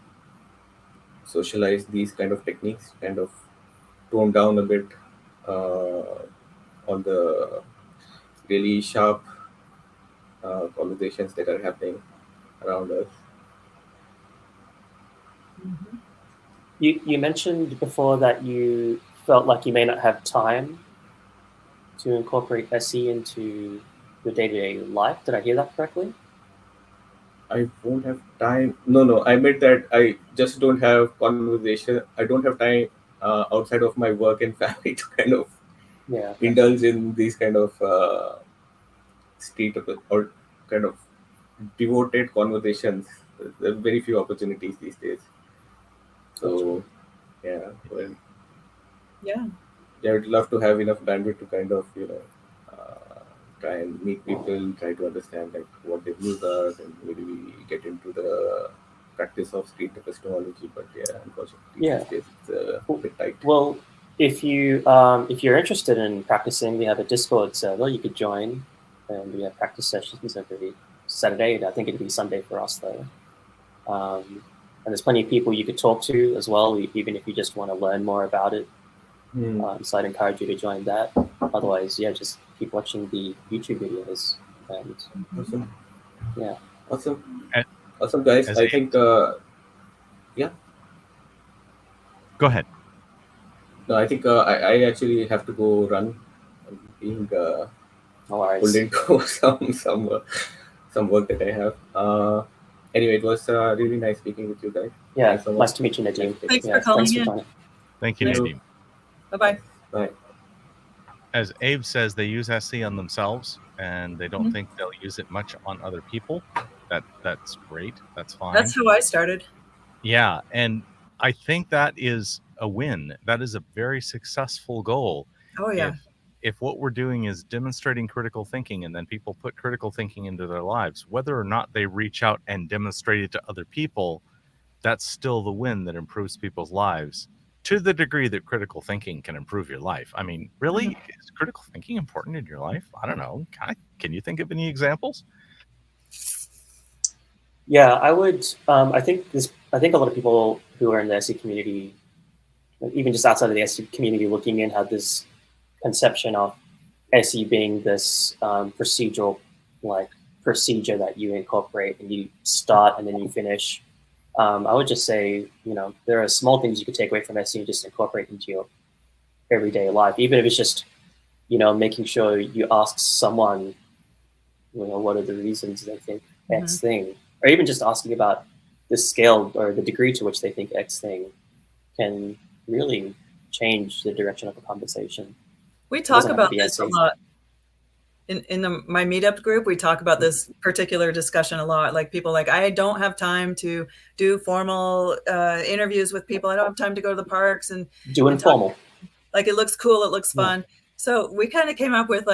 socialize these kind of techniques, kind of tone down a bit uh, on the really sharp conversations that are happening around us. You mentioned before that you felt like you may not have time to incorporate SE into your day-to-day life. Did I hear that correctly? I won't have time. No, no. I meant that I just don't have conversation. I don't have time outside of my work and family to kind of Yeah. Okay. indulge in these kind of state of or kind of devoted conversations. There are very few opportunities these days. So, yeah. Well, Yeah. yeah, I'd love to have enough bandwidth to kind of try and meet people, try to understand like what their views are, and maybe we get into the practice of street epistemology. But yeah, unfortunately, Yeah. these days it's a bit tight. Well, if you're interested in practicing, we have a Discord server you could join, and we have practice sessions every Saturday. I think it'd be Sunday for us though. And there's plenty of people you could talk to as well, even if you just want to learn more about it. So I'd encourage you to join that. Otherwise, yeah, just keep watching the YouTube videos. And Awesome. yeah. Awesome. And- Awesome, guys. as I a- think, yeah. Go ahead. No, I think I actually have to go run. I'm being No worries. pulled into some work that I have. Anyway, it was really nice speaking with you guys. Yeah, Thanks so much. nice to meet you, Nadeem. Thanks Yeah, for calling thanks for in. joining. Thank you, Thanks. Nadeem. Bye-bye. Bye. As Abe says, they use SE on themselves, and they don't think they'll use it much on other people. That's great. That's fine. That's how I started. Yeah, and I think that is a win. That is a very successful goal. Oh, yeah. If what we're doing is demonstrating critical thinking, and then people put critical thinking into their lives, whether or not they reach out and demonstrate it to other people that's still the win that improves people's lives to the degree that critical thinking can improve your life. I mean, really, is critical thinking important in your life? I don't know. Can you think of any examples? Yeah, I would. I think a lot of people who are in the SE community, even just outside of the SE community, looking in, have this conception of SE being this procedural, like procedure that you incorporate and you start and then you finish. I would just say, there are small things you could take away from SE and just incorporate into your everyday life, even if it's just, making sure you ask someone, what are the reasons they think X thing, or even just asking about the scale or the degree to which they think X thing can really change the direction of a conversation. We talk about this a lot. In my meetup group, we talk about this particular discussion a lot. Like people I don't have time to do formal interviews with people. I don't have time to go to the parks and do informal. Like it looks cool. It looks fun. So we kind of came up with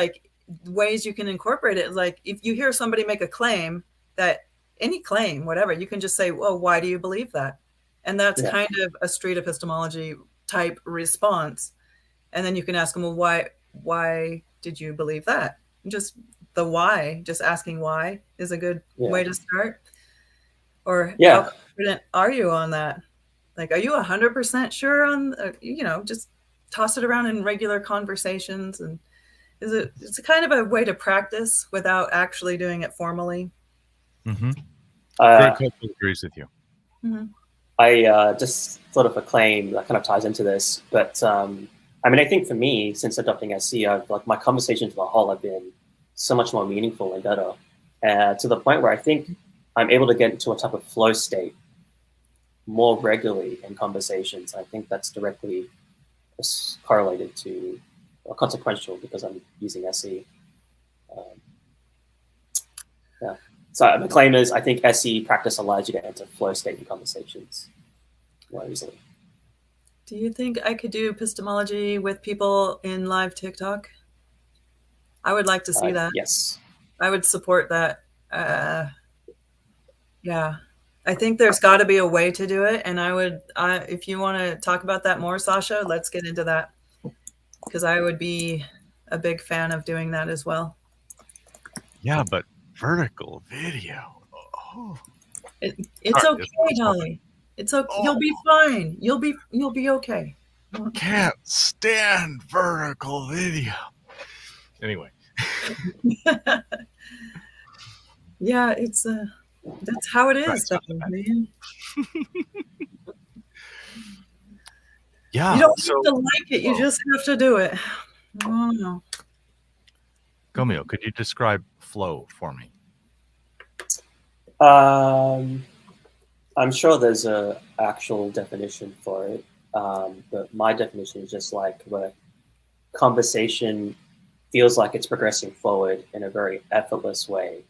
ways you can incorporate it. Like if you hear somebody make a claim, that any claim, whatever, you can just say, well, why do you believe that? And that's kind of a street epistemology type response. And then you can ask them, well, why did you believe that? Just the why, just asking why is a good way to start. Or how confident are you on that? Like, are you 100% sure on, just toss it around in regular conversations. And it's a kind of a way to practice without actually doing it formally. Mm-hmm. Greg totally agrees with you. Mm-hmm. I just thought of a claim that kind of ties into this, but I think for me, since adopting SE, my conversations as a whole have been so much more meaningful and better, to the point where I think I'm able to get into a type of flow state more regularly in conversations. I think that's directly correlated to, or consequential, because I'm using SE. So the claim is, I think SE practice allows you to enter flow state in conversations more easily. Do you think I could do epistemology with people in live TikTok? I would like to see that. Yes. I would support that. Yeah. I think there's got to be a way to do it. And if you want to talk about that more, Sasha, let's get into that. Because I would be a big fan of doing that as well. Yeah, but vertical video. Oh. It's okay, Dali. It's okay. Oh. You'll be fine. You'll be okay. Can't stand vertical video. Anyway. Yeah, it's that's how it is, man. Yeah. You don't have to like it, you just have to do it. Oh no. Gomio, could you describe flow for me? I'm sure there's an actual definition for it, but my definition is just like where conversation feels like it's progressing forward in a very effortless way,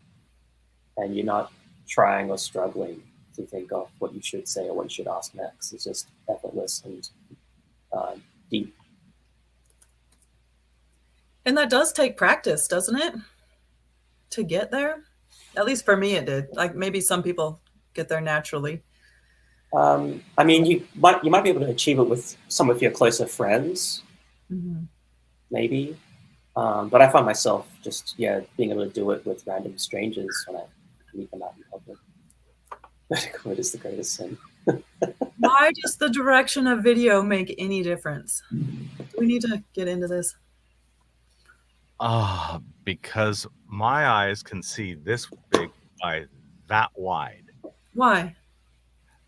and you're not trying or struggling to think of what you should say or what you should ask next. It's just effortless and deep. And that does take practice, doesn't it? To get there? At least for me it did. Like maybe some people get there naturally. You might be able to achieve it with some of your closer friends, maybe. But I find myself just being able to do it with random strangers when I meet them out in public. What is the greatest sin? Why does the direction of video make any difference? We need to get into this. Because my eyes can see this big by that wide. Why?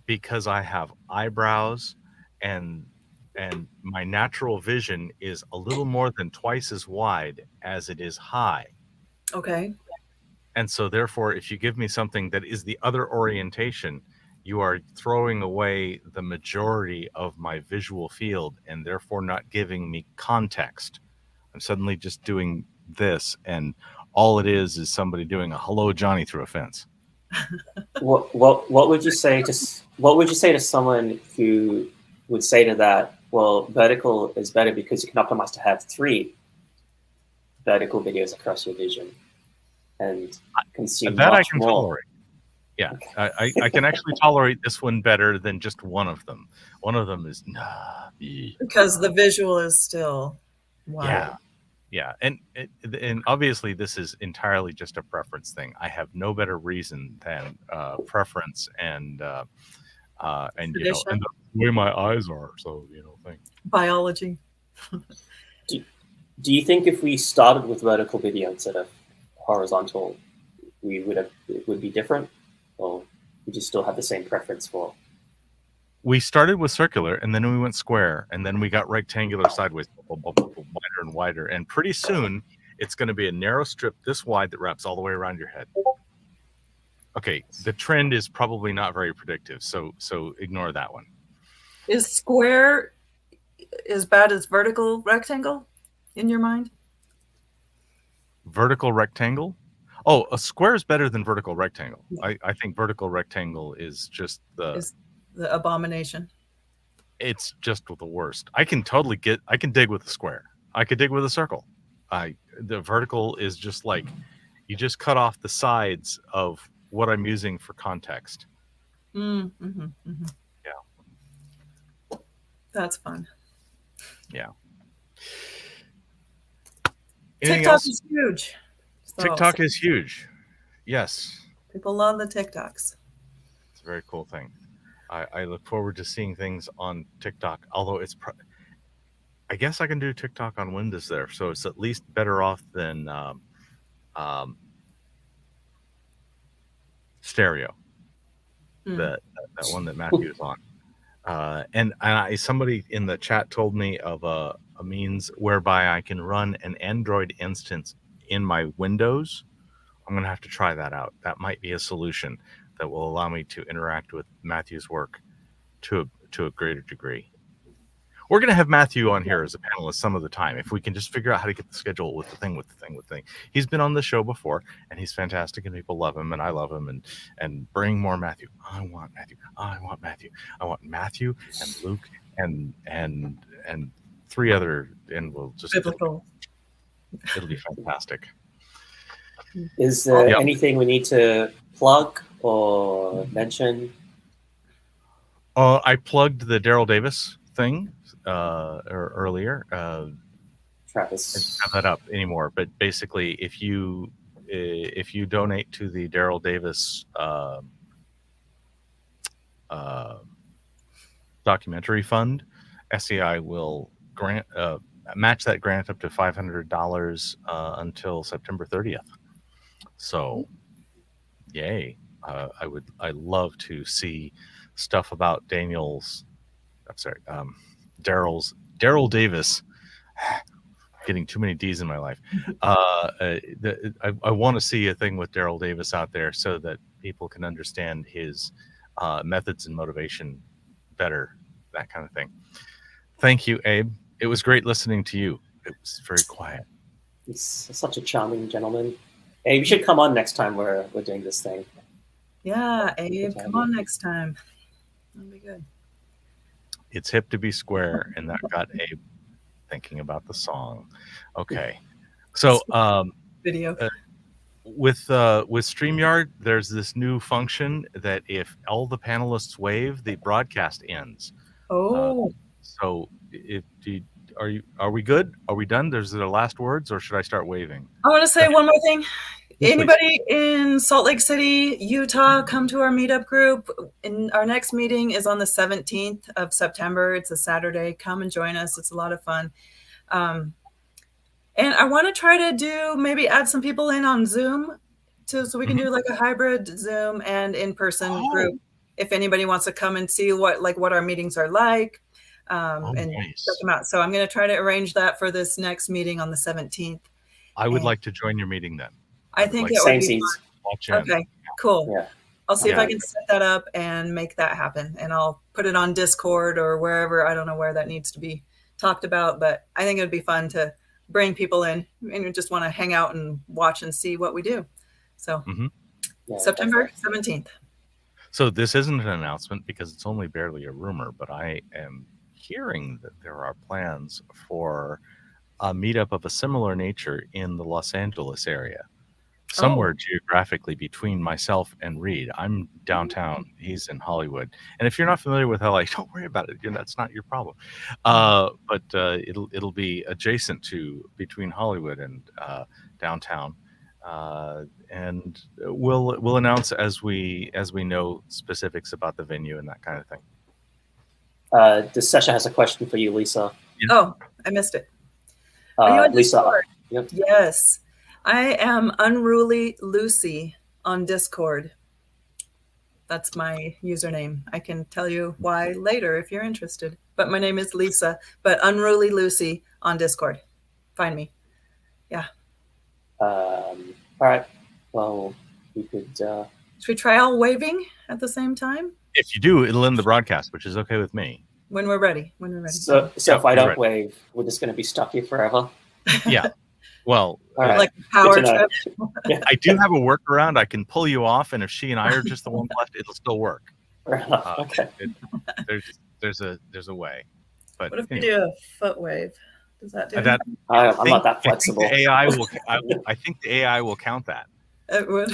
Because I have eyebrows and my natural vision is a little more than twice as wide as it is high. Okay. And so therefore, if you give me something that is the other orientation, you are throwing away the majority of my visual field and therefore not giving me context. I'm suddenly just doing this, and all it is somebody doing a hello Johnny through a fence. What would you say to someone who would say to that, well, vertical is better because you can optimize to have 3 vertical videos across your vision and consume that much I can more. tolerate. Yeah, I can actually tolerate this one better than just one of them. One of them is Nabi. Because the visual is still wild. Yeah, and obviously this is entirely just a preference thing. I have no better reason than preference and you know, and the way my eyes are. So thing. Biology. Do you think if we started with vertical video instead of horizontal, it would be different, or would you still have the same preference for? We started with circular, and then we went square, and then we got rectangular sideways, wider and wider, and pretty soon it's going to be a narrow strip this wide that wraps all the way around your head. Okay, the trend is probably not very predictive, so ignore that one. Is square as bad as vertical rectangle in your mind? Vertical rectangle? Oh, a square is better than vertical rectangle. I think vertical rectangle is just the abomination. It's just the worst. I can dig with a square. I could dig with a circle. The vertical is just like, you just cut off the sides of what I'm using for context. Yeah. That's fun. Yeah. TikTok is huge. TikTok is huge. Yes. People love the TikToks. It's a very cool thing. I look forward to seeing things on TikTok, although I guess I can do TikTok on Windows there, so it's at least better off than stereo. That one that Matthew is on. And somebody in the chat told me of a means whereby I can run an Android instance in my Windows. I'm going to have to try that out. That might be a solution that will allow me to interact with Matthew's work to a greater degree. We're going to have Matthew on here as a panelist some of the time, if we can just figure out how to get the schedule with the thing. He's been on the show before, and he's fantastic, and people love him, and I love him, and bring more Matthew. I want Matthew. I want Matthew and Luke and 3 other, and we'll just biblical. It'll be fantastic. Is there anything we need to plug or mention? I plugged the Daryl Davis thing earlier. Travis, I don't have that up anymore, but basically, if you donate to the Daryl Davis documentary fund, SEI will match that grant up to $500 until September 30th. So, yay! I love to see stuff about Daryl Davis. Getting too many D's in my life. I want to see a thing with Daryl Davis out there so that people can understand his methods and motivation better, that kind of thing. Thank you, Abe. It was great listening to you. It was very quiet. He's such a charming gentleman. Abe, you should come on next time we're doing this thing. Yeah, Abe, come on next time. That'll be good. It's hip to be square, and that got Abe thinking about the song. Okay, so video with StreamYard, there's this new function that if all the panelists wave, the broadcast ends. So are we good? Are we done? There's the last words, or should I start waving? I want to say one more thing. Anybody in Salt Lake City, Utah, come to our meetup group. And our next meeting is on the 17th of September. It's a Saturday. Come and join us. It's a lot of fun. And I want to try to maybe add some people in on Zoom so we can do like a hybrid Zoom and in-person group. If anybody wants to come and see what our meetings are like and check them out. So I'm going to try to arrange that for this next meeting on the 17th. I would like to join your meeting then. I think it would be fun. Okay, cool. Yeah. I'll see if I can set that up and make that happen. And I'll put it on Discord or wherever. I don't know where that needs to be talked about, but I think it would be fun to bring people in and just want to hang out and watch and see what we do. So September 17th. So this isn't an announcement because it's only barely a rumor, but I am hearing that there are plans for a meetup of a similar nature in the Los Angeles area. somewhere geographically between myself and Reed. I'm downtown. He's in Hollywood. And if you're not familiar with LA, don't worry about it. That's not your problem. But it'll be adjacent to between Hollywood and downtown. And we'll announce as we know specifics about the venue and that kind of thing. This session has a question for you, Lisa. Oh, I missed it. Are you on Lisa. Discord? Yep. Yes. I am Unruly Lucy on Discord. That's my username. I can tell you why later if you're interested. But my name is Lisa, but Unruly Lucy on Discord. Find me. Yeah. All right. Well, we could... Should we try all waving at the same time? If you do, it'll end the broadcast, which is okay with me. When we're ready. So if I don't wave, we're just going to be stuck here forever? Yeah. Well, right. Like power trip. Yeah. I do have a workaround. I can pull you off, and if she and I are just the ones left, it'll still work. Okay. There's a way. But what if we do a foot wave? Does that do it? I'm not that flexible. I think the AI will count that. It would.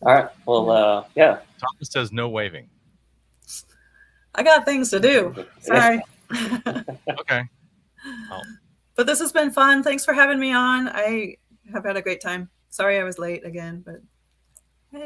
All right. Well, yeah. Thomas says no waving. I got things to do. Sorry. Okay. Oh. But this has been fun. Thanks for having me on. I have had a great time. Sorry I was late again, but